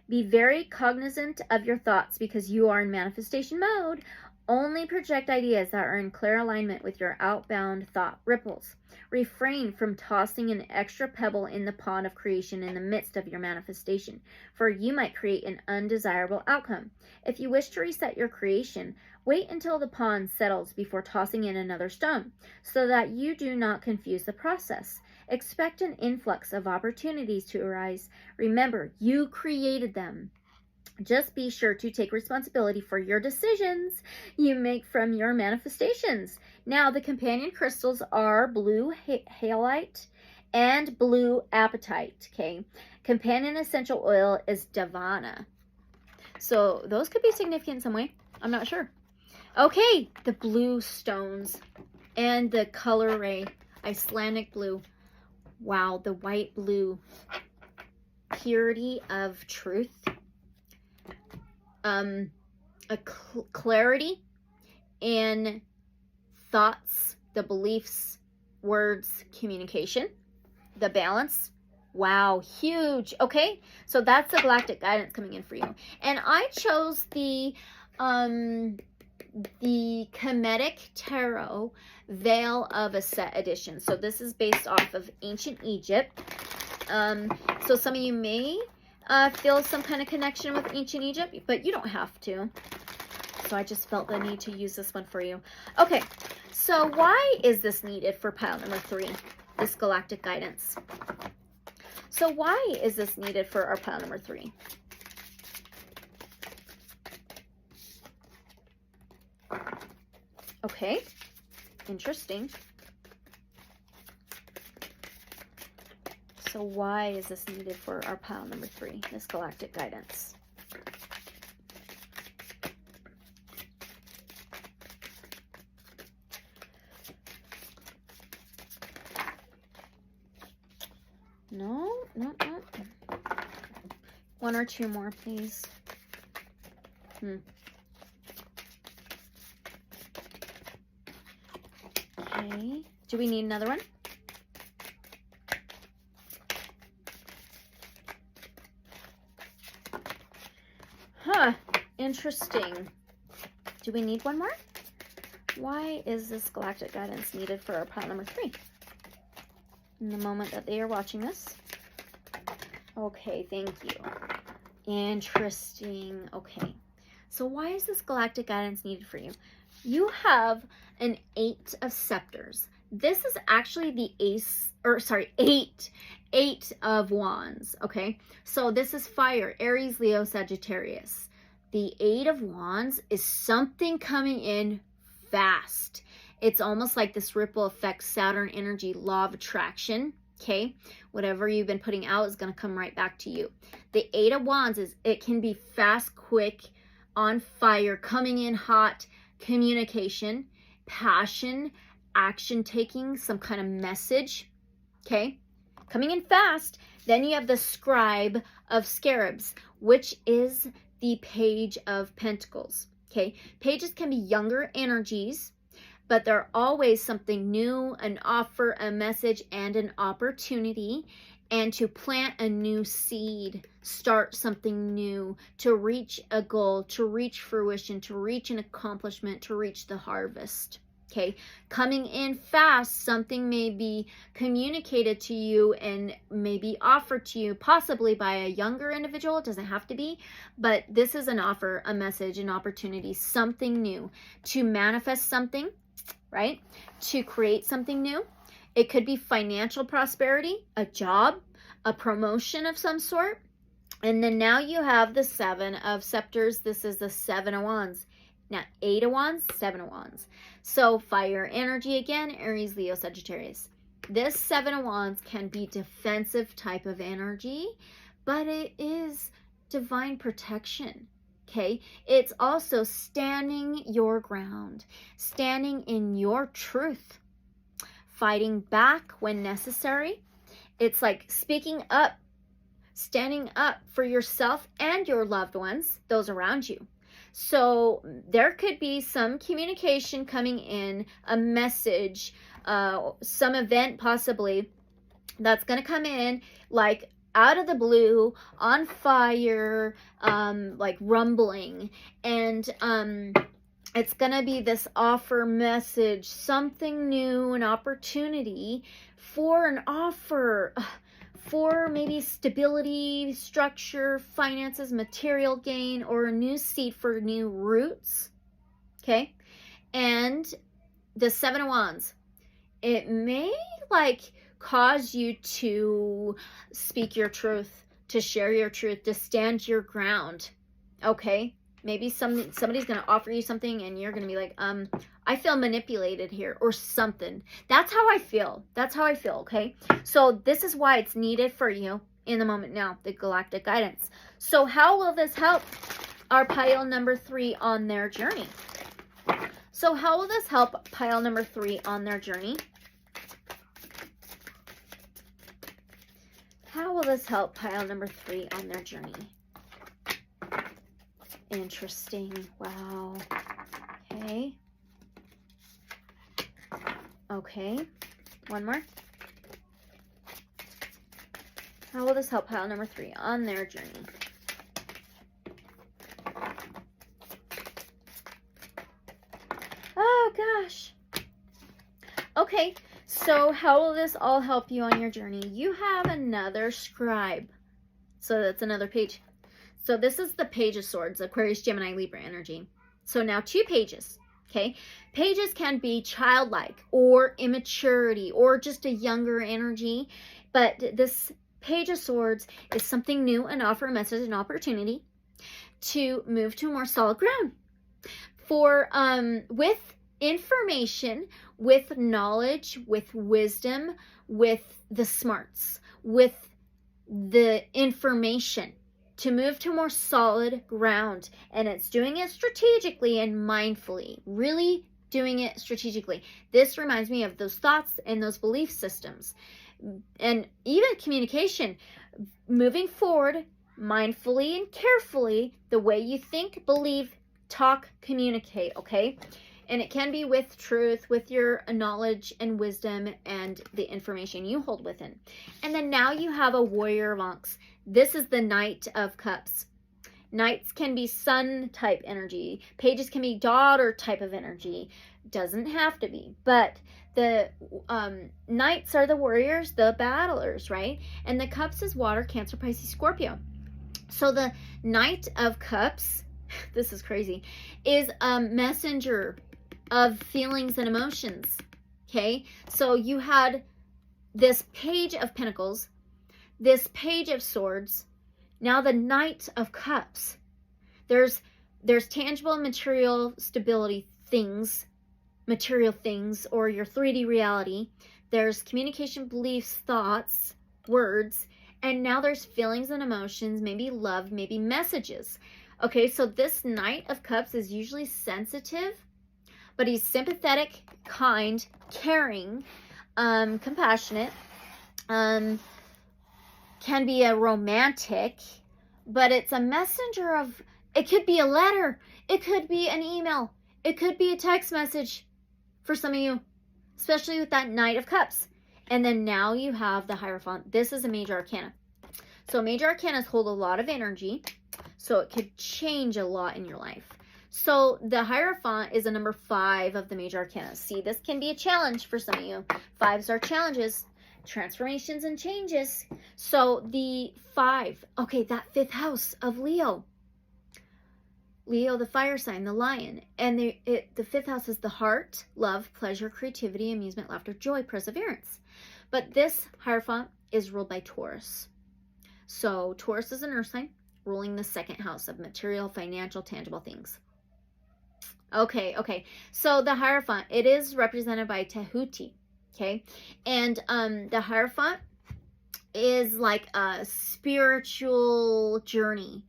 Be very cognizant of your thoughts because you are in manifestation mode. Only project ideas that are in clear alignment with your outbound thought ripples. Refrain from tossing an extra pebble in the pond of creation in the midst of your manifestation, for you might create an undesirable outcome. If you wish to reset your creation, wait until the pond settles before tossing in another stone, so that you do not confuse the process. Expect an influx of opportunities to arise. Remember, you created them. Just be sure to take responsibility for your decisions you make from your manifestations. Now, the companion crystals are blue halite and blue apatite, okay? Companion essential oil is Davana. So those could be significant in some way. I'm not sure. Okay, the blue stones and the color ray, Icelandic blue. Wow, the white blue. Purity of truth. A clarity in thoughts, the beliefs, words, communication, the balance. Wow, huge. Okay, so that's the galactic guidance coming in for you. And I chose the Kemetic Tarot Veil of Aset edition. So this is based off of ancient Egypt. So some of you may feel some kind of connection with ancient Egypt, but you don't have to. So I just felt the need to use this one for you. Okay, so why is this needed for pile number 3, this galactic guidance? So why is this needed for our pile number 3? Okay, interesting. So why is this needed for our pile number 3, this galactic guidance? No. 1 or 2 more, please. Okay. Do we need another one? Huh. Interesting. Do we need one more? Why is this galactic guidance needed for our pile number 3? In the moment that they are watching this. Okay, thank you. Interesting. Okay. So why is this galactic guidance needed for you? You have an 8 of scepters. This is actually the eight of wands, okay? So this is fire, Aries, Leo, Sagittarius. The 8 of wands is something coming in fast. It's almost like this ripple effect, Saturn energy, law of attraction, okay? Whatever you've been putting out is going to come right back to you. The 8 of wands it can be fast, quick, on fire, coming in hot, communication, passion, action taking, some kind of message, okay? Coming in fast. Then you have the scribe of scarabs, which is the page of pentacles, okay? Pages can be younger energies, but they're always something new, an offer, a message, and an opportunity, and to plant a new seed, start something new, to reach a goal, to reach fruition, to reach an accomplishment, to reach the harvest. Okay, coming in fast, something may be communicated to you and may be offered to you, possibly by a younger individual. It doesn't have to be, but this is an offer, a message, an opportunity, something new, to manifest something, right? To create something new. It could be financial prosperity, a job, a promotion of some sort. And then now you have the Seven of Scepters. This is the Seven of Wands. Now, 8 of Wands, 7 of Wands. So fire energy again, Aries, Leo, Sagittarius. This 7 of Wands can be defensive type of energy, but it is divine protection. Okay, it's also standing your ground, standing in your truth, fighting back when necessary. It's like speaking up, standing up for yourself and your loved ones, those around you. So there could be some communication coming in, a message, some event possibly that's going to come in like out of the blue, on fire, like rumbling. And it's going to be this offer, message, something new, an opportunity for an offer, for maybe stability, structure, finances, material gain, or a new seed for new roots. Okay. And the 7 of Wands, it may like cause you to speak your truth, to share your truth, to stand your ground. Okay. Maybe somebody's going to offer you something and you're going to be like, I feel manipulated here or something. That's how I feel. That's how I feel, okay? So this is why it's needed for you in the moment now, the galactic guidance. So how will this help our pile number 3 on their journey? So how will this help pile number 3 on their journey? How will this help pile number 3 on their journey? Interesting. Wow. Okay. Okay. One more. How will this help pile number 3 on their journey? Oh, gosh. Okay. So how will this all help you on your journey? You have another scribe. So that's another page. So this is the Page of Swords, Aquarius, Gemini, Libra energy. So now 2 pages, okay? Pages can be childlike or immaturity or just a younger energy. But this Page of Swords is something new, an offer, a message, an opportunity to move to a more solid ground. For, with information, with knowledge, with wisdom, with the smarts, with the information, to move to more solid ground. And it's doing it strategically and mindfully, really doing it strategically. This reminds me of those thoughts and those belief systems. And even communication, moving forward mindfully and carefully, the way you think, believe, talk, communicate, okay? And it can be with truth, with your knowledge and wisdom and the information you hold within. And then now you have a Warrior of Ankhs. This is the Knight of Cups. Knights can be sun type energy. Pages can be daughter type of energy. Doesn't have to be. But the Knights are the warriors, the battlers, right? And the Cups is water, Cancer, Pisces, Scorpio. So the Knight of Cups, this is crazy, is a messenger of feelings and emotions. Okay? So you had this Page of Pentacles, this Page of Swords, now the Knight of Cups. There's tangible material stability things, material things, or your 3D reality. There's communication, beliefs, thoughts, words, and now there's feelings and emotions, maybe love, maybe messages. Okay, so this Knight of Cups is usually sensitive, but he's sympathetic, kind, caring, compassionate, can be a romantic, but it's a messenger of, it could be a letter, it could be an email, it could be a text message, for some of you, especially with that Knight of Cups. And then now you have the Hierophant. This is a major arcana. So major arcanas hold a lot of energy, so it could change a lot in your life. So the Hierophant is a number 5 of the major arcana. See, this can be a challenge for some of you. 5s are challenges, transformations and changes. So the 5, okay, that 5th house of Leo. Leo, the fire sign, the lion. And the 5th house is the heart, love, pleasure, creativity, amusement, laughter, joy, perseverance. But this Hierophant is ruled by Taurus. So Taurus is an earth sign, ruling the 2nd house of material, financial, tangible things. Okay. So the Hierophant, it is represented by Tahuti. Okay. And the Hierophant is like a spiritual journey.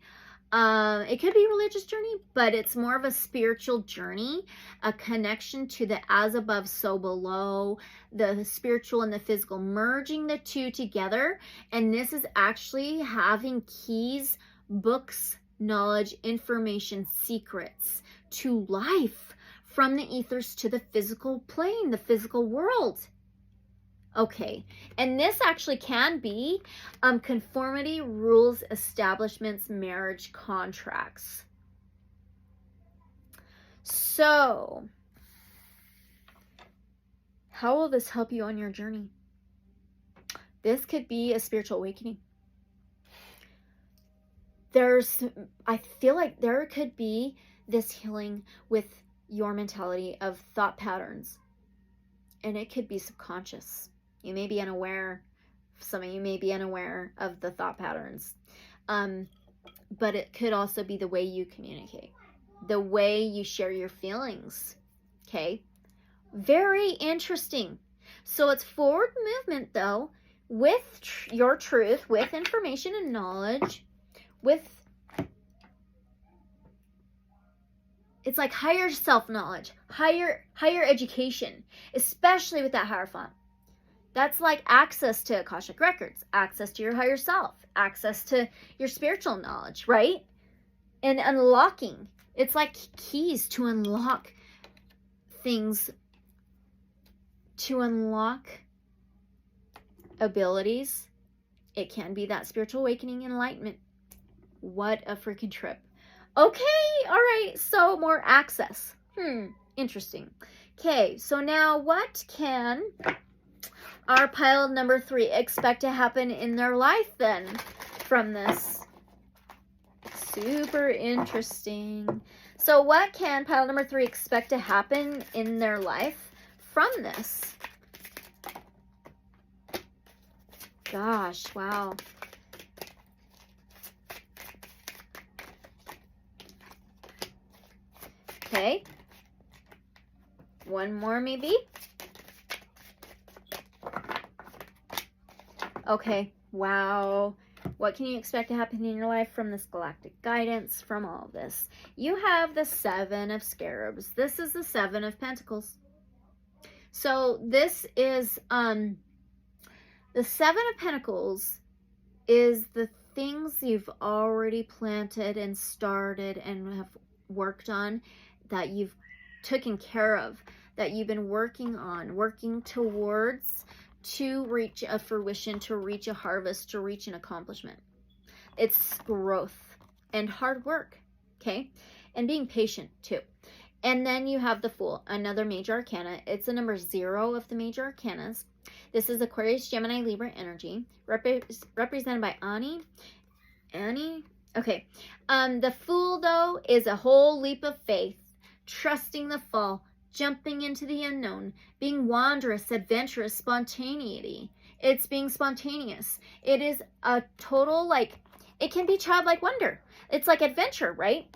It could be a religious journey, but it's more of a spiritual journey, a connection to the as above, so below, the spiritual and the physical, merging the two together. And this is actually having keys, books, knowledge, information, secrets to life from the ethers to the physical plane, the physical world. Okay, and this actually can be conformity, rules, establishments, marriage, contracts. So, how will this help you on your journey? This could be a spiritual awakening. I feel like there could be this healing with your mentality of thought patterns, and it could be subconscious. You may be unaware, some of you may be unaware of the thought patterns, but it could also be the way you communicate, the way you share your feelings, okay? Very interesting. So it's forward movement, though, with your truth, with information and knowledge, it's like higher self-knowledge, higher education, especially with that Hierophant. That's like access to Akashic Records, access to your higher self, access to your spiritual knowledge, right? And unlocking. It's like keys to unlock things, to unlock abilities. It can be that spiritual awakening, enlightenment. What a freaking trip. Okay, all right, so more access. Interesting. Okay, so now what can our pile number 3 expect to happen in their life then from this? Super interesting. So what can pile number 3 expect to happen in their life from this? Gosh, wow. Okay. One more maybe. Okay, wow. What can you expect to happen in your life from this galactic guidance, from all of this? You have the 7 of Scarabs. This is the 7 of Pentacles. So this is, the 7 of Pentacles is the things you've already planted and started and have worked on, that you've taken care of, that you've been working on, working towards, to reach a fruition, to reach a harvest, to reach an accomplishment. It's growth and hard work, okay? And being patient too. And then you have the Fool, another major arcana. It's the number 0 of the major arcanas. This is Aquarius, Gemini, Libra energy, represented by Annie. Okay. The Fool, though, is a whole leap of faith, trusting the fall, jumping into the unknown, being wondrous, adventurous, spontaneity. It's being spontaneous. It is a total, like, it can be childlike wonder. It's like adventure, right?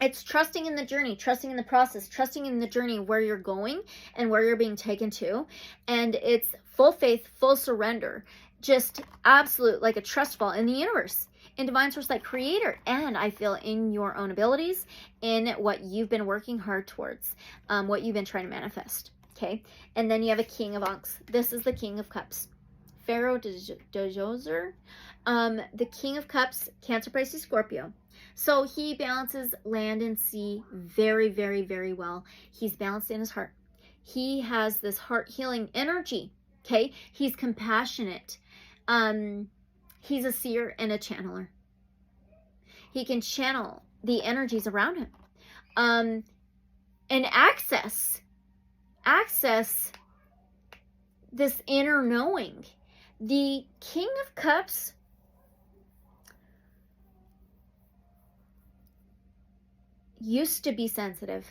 It's trusting in the journey, trusting in the process, trusting in the journey where you're going and where you're being taken to. And it's full faith, full surrender, just absolute, like a trust fall in the universe, in divine source, like creator, and I feel in your own abilities, in what you've been working hard towards, what you've been trying to manifest, okay? And then you have a King of Ankhs. This is the King of Cups. Pharaoh de Jozer. The King of Cups, Cancer, Pisces, Scorpio. So he balances land and sea very, very, very well. He's balanced in his heart. He has this heart healing energy. Okay. He's compassionate. He's a seer and a channeler. He can channel the energies around him. And access this inner knowing. The King of Cups used to be sensitive.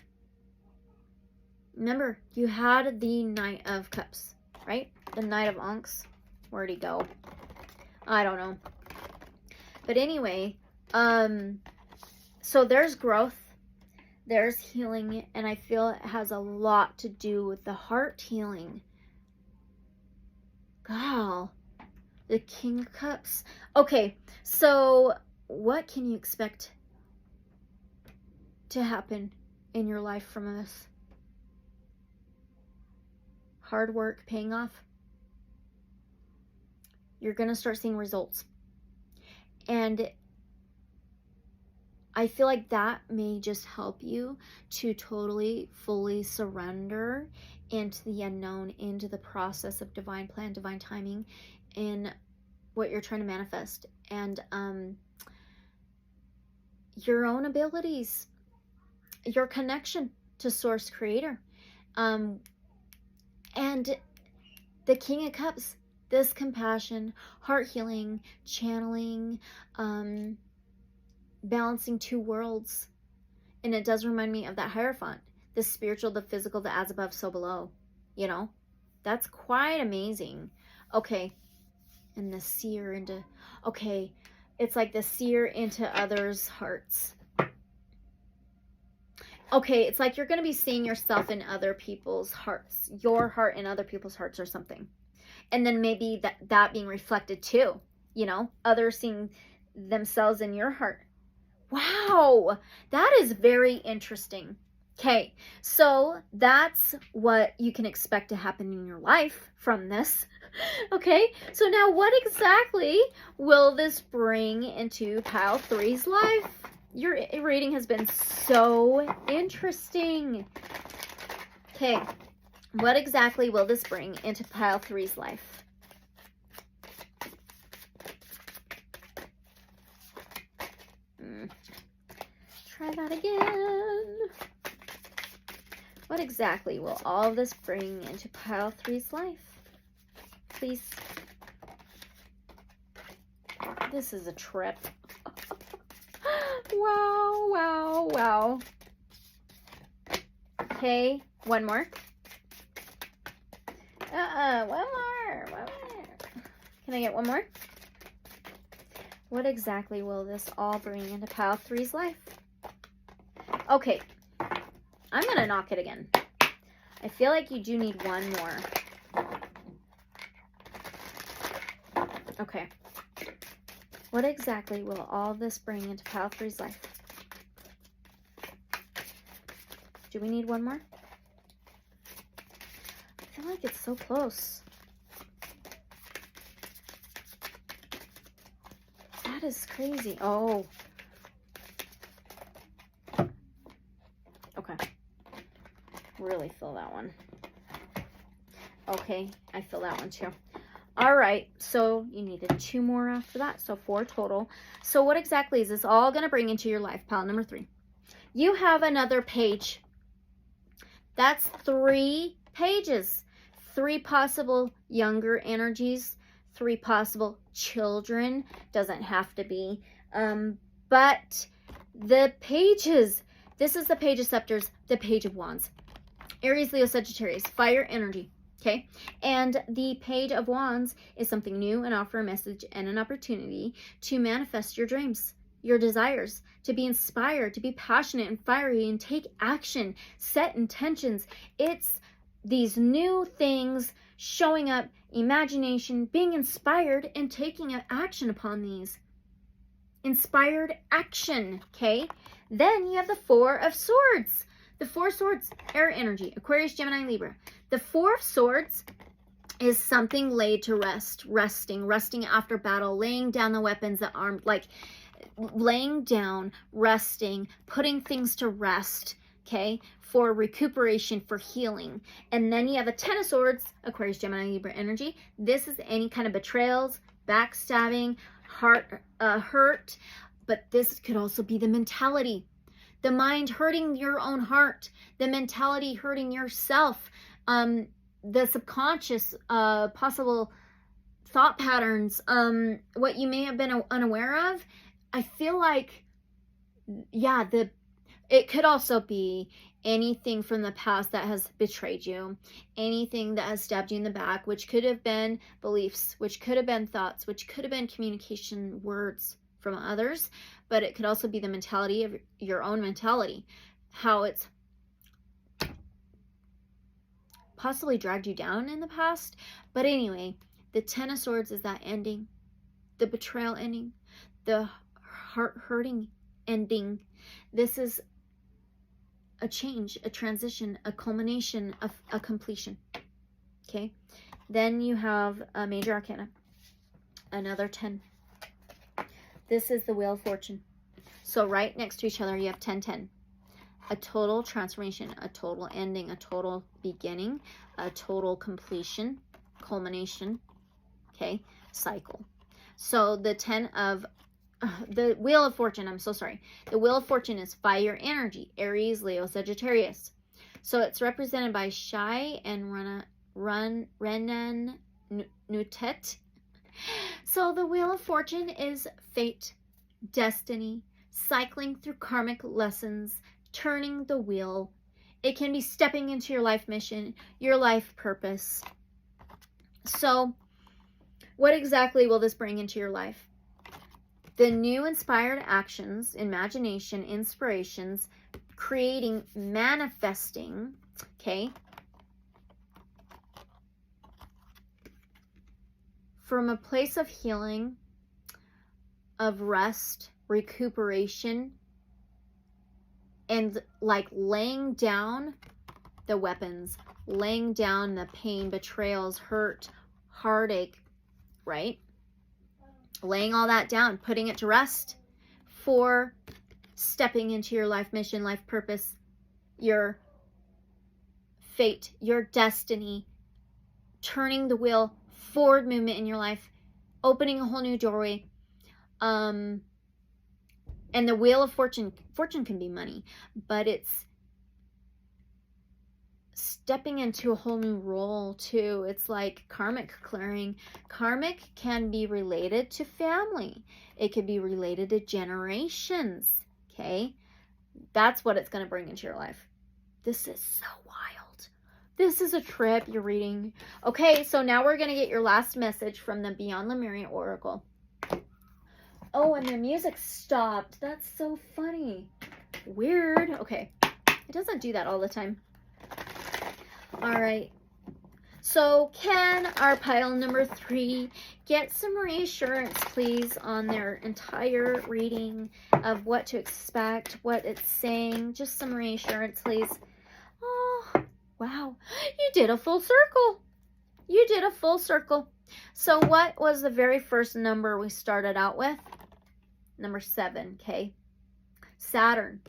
Remember, you had the Knight of Cups, right? The Knight of Ankhs. Where'd he go? I don't know. But anyway, so there's growth, there's healing, and I feel it has a lot to do with the heart healing. God, the King of Cups. Okay, so what can you expect to happen in your life from this? Hard work paying off. You're going to start seeing results. And I feel like that may just help you to totally, fully surrender into the unknown, into the process of divine plan, divine timing, in what you're trying to manifest. And your own abilities, your connection to Source Creator. And the King of Cups, this compassion, heart healing, channeling, balancing two worlds. And it does remind me of that Hierophant, the spiritual, the physical, the as above, so below. You know, that's quite amazing. Okay. And the seer into, okay, it's like the seer into others' hearts. Okay, it's like you're going to be seeing yourself in other people's hearts, your heart in other people's hearts or something. And then maybe that being reflected too, you know, others seeing themselves in your heart. Wow, that is very interesting. Okay, so that's what you can expect to happen in your life from this. Okay, so now what exactly will this bring into pile 3's life? Your reading has been so interesting. Okay, what exactly will this bring into pile 3's life? Try that again. What exactly will all of this bring into pile 3's life? Please. This is a trip. Wow, wow, wow. Okay, one more. One more. Can I get one more? What exactly will this all bring into pile 3's life? Okay, I'm going to knock it again. I feel like you do need one more. Okay. What exactly will all this bring into pile 3's life? Do we need one more? I feel like it's so close. That is crazy. Oh. Okay. Really feel that one. Okay, I feel that one too. All right, so you needed 2 more after that, so 4 total. So what exactly is this all going to bring into your life? Pile number 3. You have another page. That's 3 pages. 3 possible younger energies, 3 possible children. Doesn't have to be. But the pages, this is the Page of Scepters, the Page of Wands. Aries, Leo, Sagittarius, fire energy. Okay, and the Page of Wands is something new and offer a message and an opportunity to manifest your dreams, your desires, to be inspired, to be passionate and fiery and take action, set intentions. It's these new things showing up, imagination, being inspired and taking action upon these. Inspired action, okay? Then you have the 4 of Swords. The 4 Swords, air energy, Aquarius, Gemini, Libra. The 4 of Swords is something laid to rest, resting after battle, laying down the weapons that armed, like laying down, resting, putting things to rest, okay, for recuperation, for healing. And then you have a 10 of Swords, Aquarius, Gemini, Libra energy. This is any kind of betrayals, backstabbing, hurt, but this could also be the mentality, the mind hurting your own heart, the mentality hurting yourself, the subconscious, possible thought patterns, what you may have been unaware of. I feel like, yeah, it could also be anything from the past that has betrayed you, anything that has stabbed you in the back, which could have been beliefs, which could have been thoughts, which could have been communication words from others, but it could also be the mentality of your own mentality, how it's possibly dragged you down in the past. But anyway, the 10 of Swords is that ending, the betrayal ending, the heart-hurting ending. This is a change, a transition, a culmination, of a completion. Okay. Then you have a Major Arcana, another 10. This is the Wheel of Fortune. So right next to each other, you have 10, 10. A total transformation, a total ending, a total beginning, a total completion, culmination, okay, cycle. So the 10 of the Wheel of Fortune, I'm so sorry. The Wheel of Fortune is fire energy, Aries, Leo, Sagittarius. So it's represented by Shai and Renan Nutet. So the Wheel of Fortune is fate, destiny, cycling through karmic lessons, turning the wheel. It can be stepping into your life mission, your life purpose. So what exactly will this bring into your life? The new inspired actions, imagination, inspirations, creating, manifesting, okay, from a place of healing, of rest, recuperation, and like laying down the weapons, laying down the pain, betrayals, hurt, heartache, right? Laying all that down, putting it to rest for stepping into your life mission, life purpose, your fate, your destiny, turning the wheel, forward movement in your life, opening a whole new doorway. And the Wheel of Fortune can be money, but it's stepping into a whole new role too. It's like karmic clearing. Karmic can be related to family. It could be related to generations. Okay. That's what it's going to bring into your life. This is so wild. This is a trip you're reading. Okay. So now we're going to get your last message from the Beyond Lemuria Oracle. Oh, and the music stopped. That's so funny. Weird. Okay. It doesn't do that all the time. All right. So can our pile number 3 get some reassurance, please, on their entire reading of what to expect, what it's saying? Just some reassurance, please. Oh, wow. You did a full circle. You did a full circle. So what was the very first number we started out with? Number 7, okay? Saturn.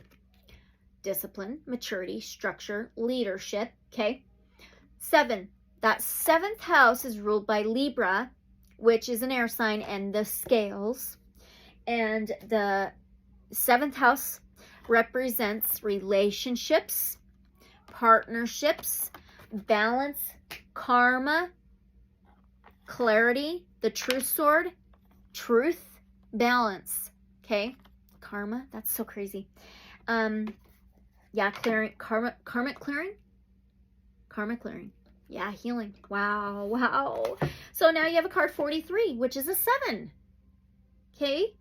Discipline, maturity, structure, leadership, okay? 7. That 7th house is ruled by Libra, which is an air sign, and the scales. And the 7th house represents relationships, partnerships, balance, karma, clarity, the true sword, truth, balance. Okay, karma, that's so crazy. Yeah, clearing, karmic clearing, yeah, healing. Wow. So now you have a card 43, which is a 7. Okay,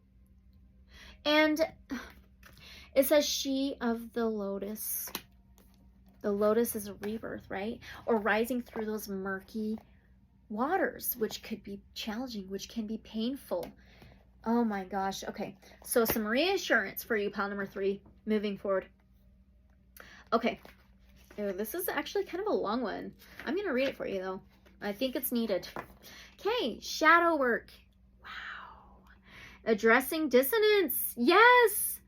and it says she of the lotus. The lotus is a rebirth, right? Or rising through those murky waters, which could be challenging, which can be painful. Oh my gosh. Okay. So some reassurance for you, pile number 3, moving forward. Okay. Oh, this is actually kind of a long one. I'm going to read it for you though. I think it's needed. Okay. Shadow work. Wow. Addressing dissonance. Yes.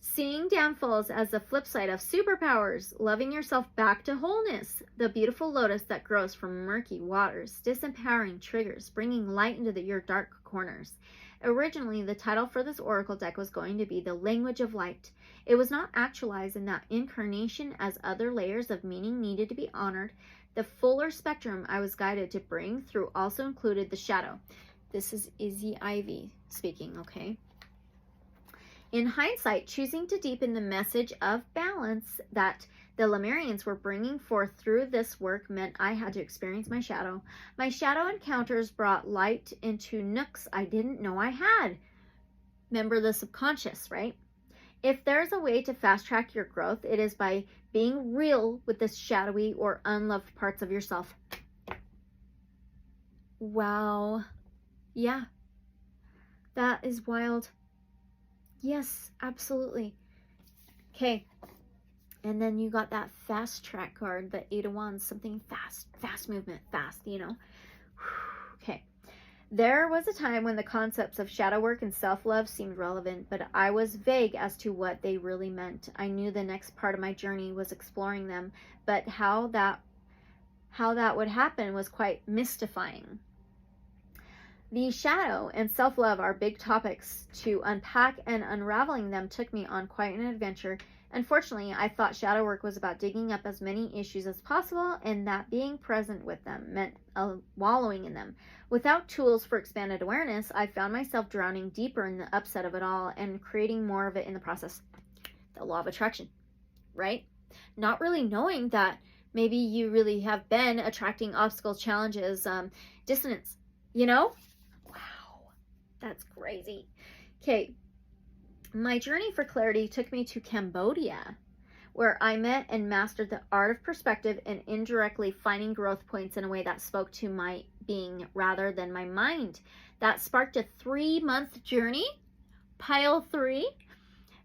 Seeing downfalls as the flip side of superpowers, loving yourself back to wholeness, the beautiful lotus that grows from murky waters, disempowering triggers, bringing light into your dark corners. Originally, the title for this oracle deck was going to be The Language of Light. It was not actualized in that incarnation, as other layers of meaning needed to be honored. The fuller spectrum I was guided to bring through also included the shadow. This is Izzy Ivy speaking, okay? In hindsight, choosing to deepen the message of balance that the Lemurians were bringing forth through this work meant I had to experience my shadow. My shadow encounters brought light into nooks I didn't know I had. Remember the subconscious, right? If there's a way to fast track your growth, it is by being real with the shadowy or unloved parts of yourself. Wow. Yeah. That is wild. Yes, absolutely. Okay. And then you got that fast track card, the 8 of Wands, something fast movement, fast, you know. Okay. There was a time when the concepts of shadow work and self-love seemed relevant, but I was vague as to what they really meant. I knew the next part of my journey was exploring them, but how that would happen was quite mystifying. The shadow and self-love are big topics to unpack, and unraveling them took me on quite an adventure. Unfortunately, I thought shadow work was about digging up as many issues as possible, and that being present with them meant wallowing in them. Without tools for expanded awareness, I found myself drowning deeper in the upset of it all and creating more of it in the process. The law of attraction, right? Not really knowing that maybe you really have been attracting obstacles, challenges, dissonance, you know? Wow, that's crazy. Okay. My journey for clarity took me to Cambodia, where I met and mastered the art of perspective and indirectly finding growth points in a way that spoke to my being rather than my mind. That sparked a 3-month journey, pile 3,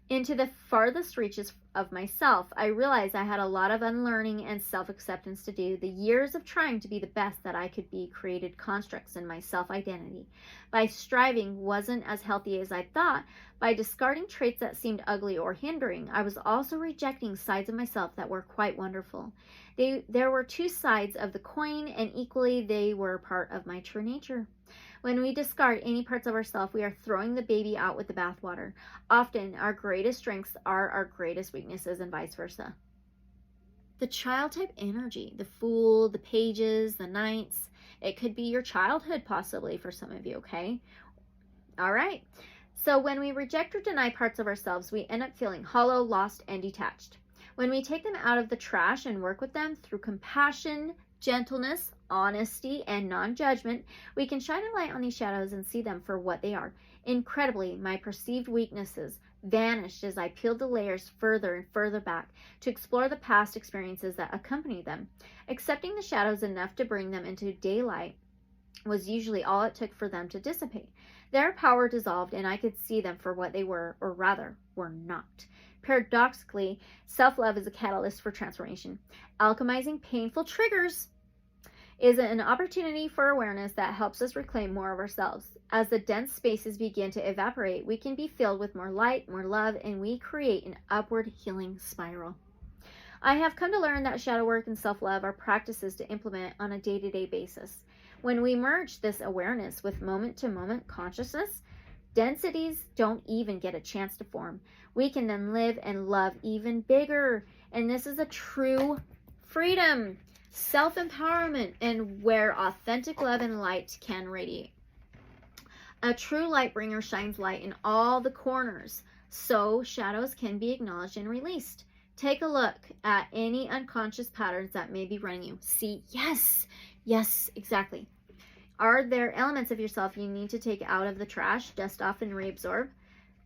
into the farthest reaches of myself. I realized I had a lot of unlearning and self-acceptance to do. The years of trying to be the best that I could be created constructs in my self-identity. By striving wasn't as healthy as I thought. By discarding traits that seemed ugly or hindering, I was also rejecting sides of myself that were quite wonderful. There were 2 sides of the coin, and equally they were part of my true nature. When we discard any parts of ourselves, we are throwing the baby out with the bathwater. Often, our greatest strengths are our greatest weaknesses, and vice versa. The child type energy, the Fool, the Pages, the Knights, it could be your childhood possibly for some of you, okay? All right. So when we reject or deny parts of ourselves, we end up feeling hollow, lost, and detached. When we take them out of the trash and work with them through compassion, gentleness, honesty, and non-judgment, we can shine a light on these shadows and see them for what they are. Incredibly, my perceived weaknesses vanished as I peeled the layers further and further back to explore the past experiences that accompanied them. Accepting the shadows enough to bring them into daylight was usually all it took for them to dissipate. Their power dissolved, and I could see them for what they were, or rather, were not. Paradoxically, self-love is a catalyst for transformation. Alchemizing painful triggers is an opportunity for awareness that helps us reclaim more of ourselves. As the dense spaces begin to evaporate, we can be filled with more light, more love, and we create an upward healing spiral. I have come to learn that shadow work and self-love are practices to implement on a day-to-day basis. When we merge this awareness with moment-to-moment consciousness, densities don't even get a chance to form. We can then live and love even bigger. And this is a true freedom, self-empowerment, and where authentic love and light can radiate. A true light bringer shines light in all the corners, so shadows can be acknowledged and released. Take a look at any unconscious patterns that may be running you. See, yes, exactly. Are there elements of yourself you need to take out of the trash, dust off, and reabsorb?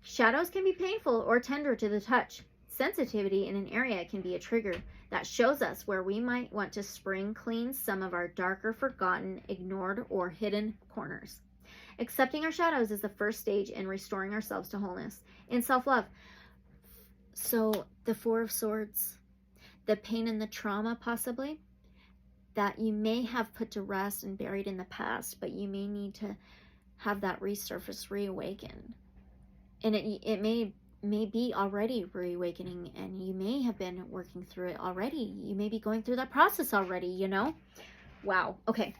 Shadows can be painful or tender to the touch. Sensitivity in an area can be a trigger that shows us where we might want to spring clean some of our darker, forgotten, ignored, or hidden corners. Accepting our shadows is the first stage in restoring ourselves to wholeness in self-love. So the 4 of Swords, the pain and the trauma possibly that you may have put to rest and buried in the past, but you may need to have that resurface, reawaken. And it may may be already reawakening, and you may have been working through it already. You may be going through that process already, you know? Wow. Okay.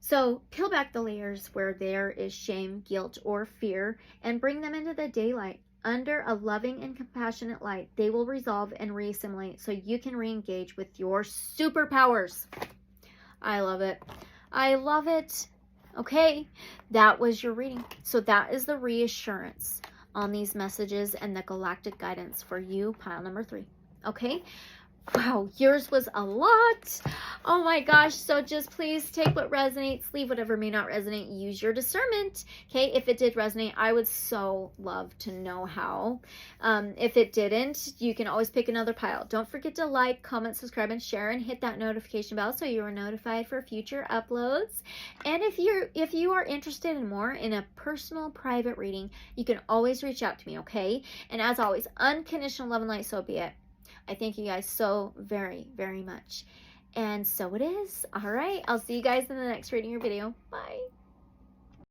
So peel back the layers where there is shame, guilt, or fear, and bring them into the daylight. Under a loving and compassionate light, they will resolve and reassimilate so you can re-engage with your superpowers. I love it. I love it. Okay, that was your reading. So that is the reassurance on these messages and the galactic guidance for you, pile number 3. Okay. Wow, yours was a lot. Oh my gosh. So just please take what resonates, leave whatever may not resonate, use your discernment. Okay, if it did resonate, I would so love to know how. If it didn't, you can always pick another pile. Don't forget to like, comment, subscribe, and share, and hit that notification bell so you are notified for future uploads. And if you are interested in more in a personal private reading, you can always reach out to me, okay? And as always, unconditional love and light, so be it. I thank you guys so very, very much. And so it is. All right. I'll see you guys in the next reading or video. Bye.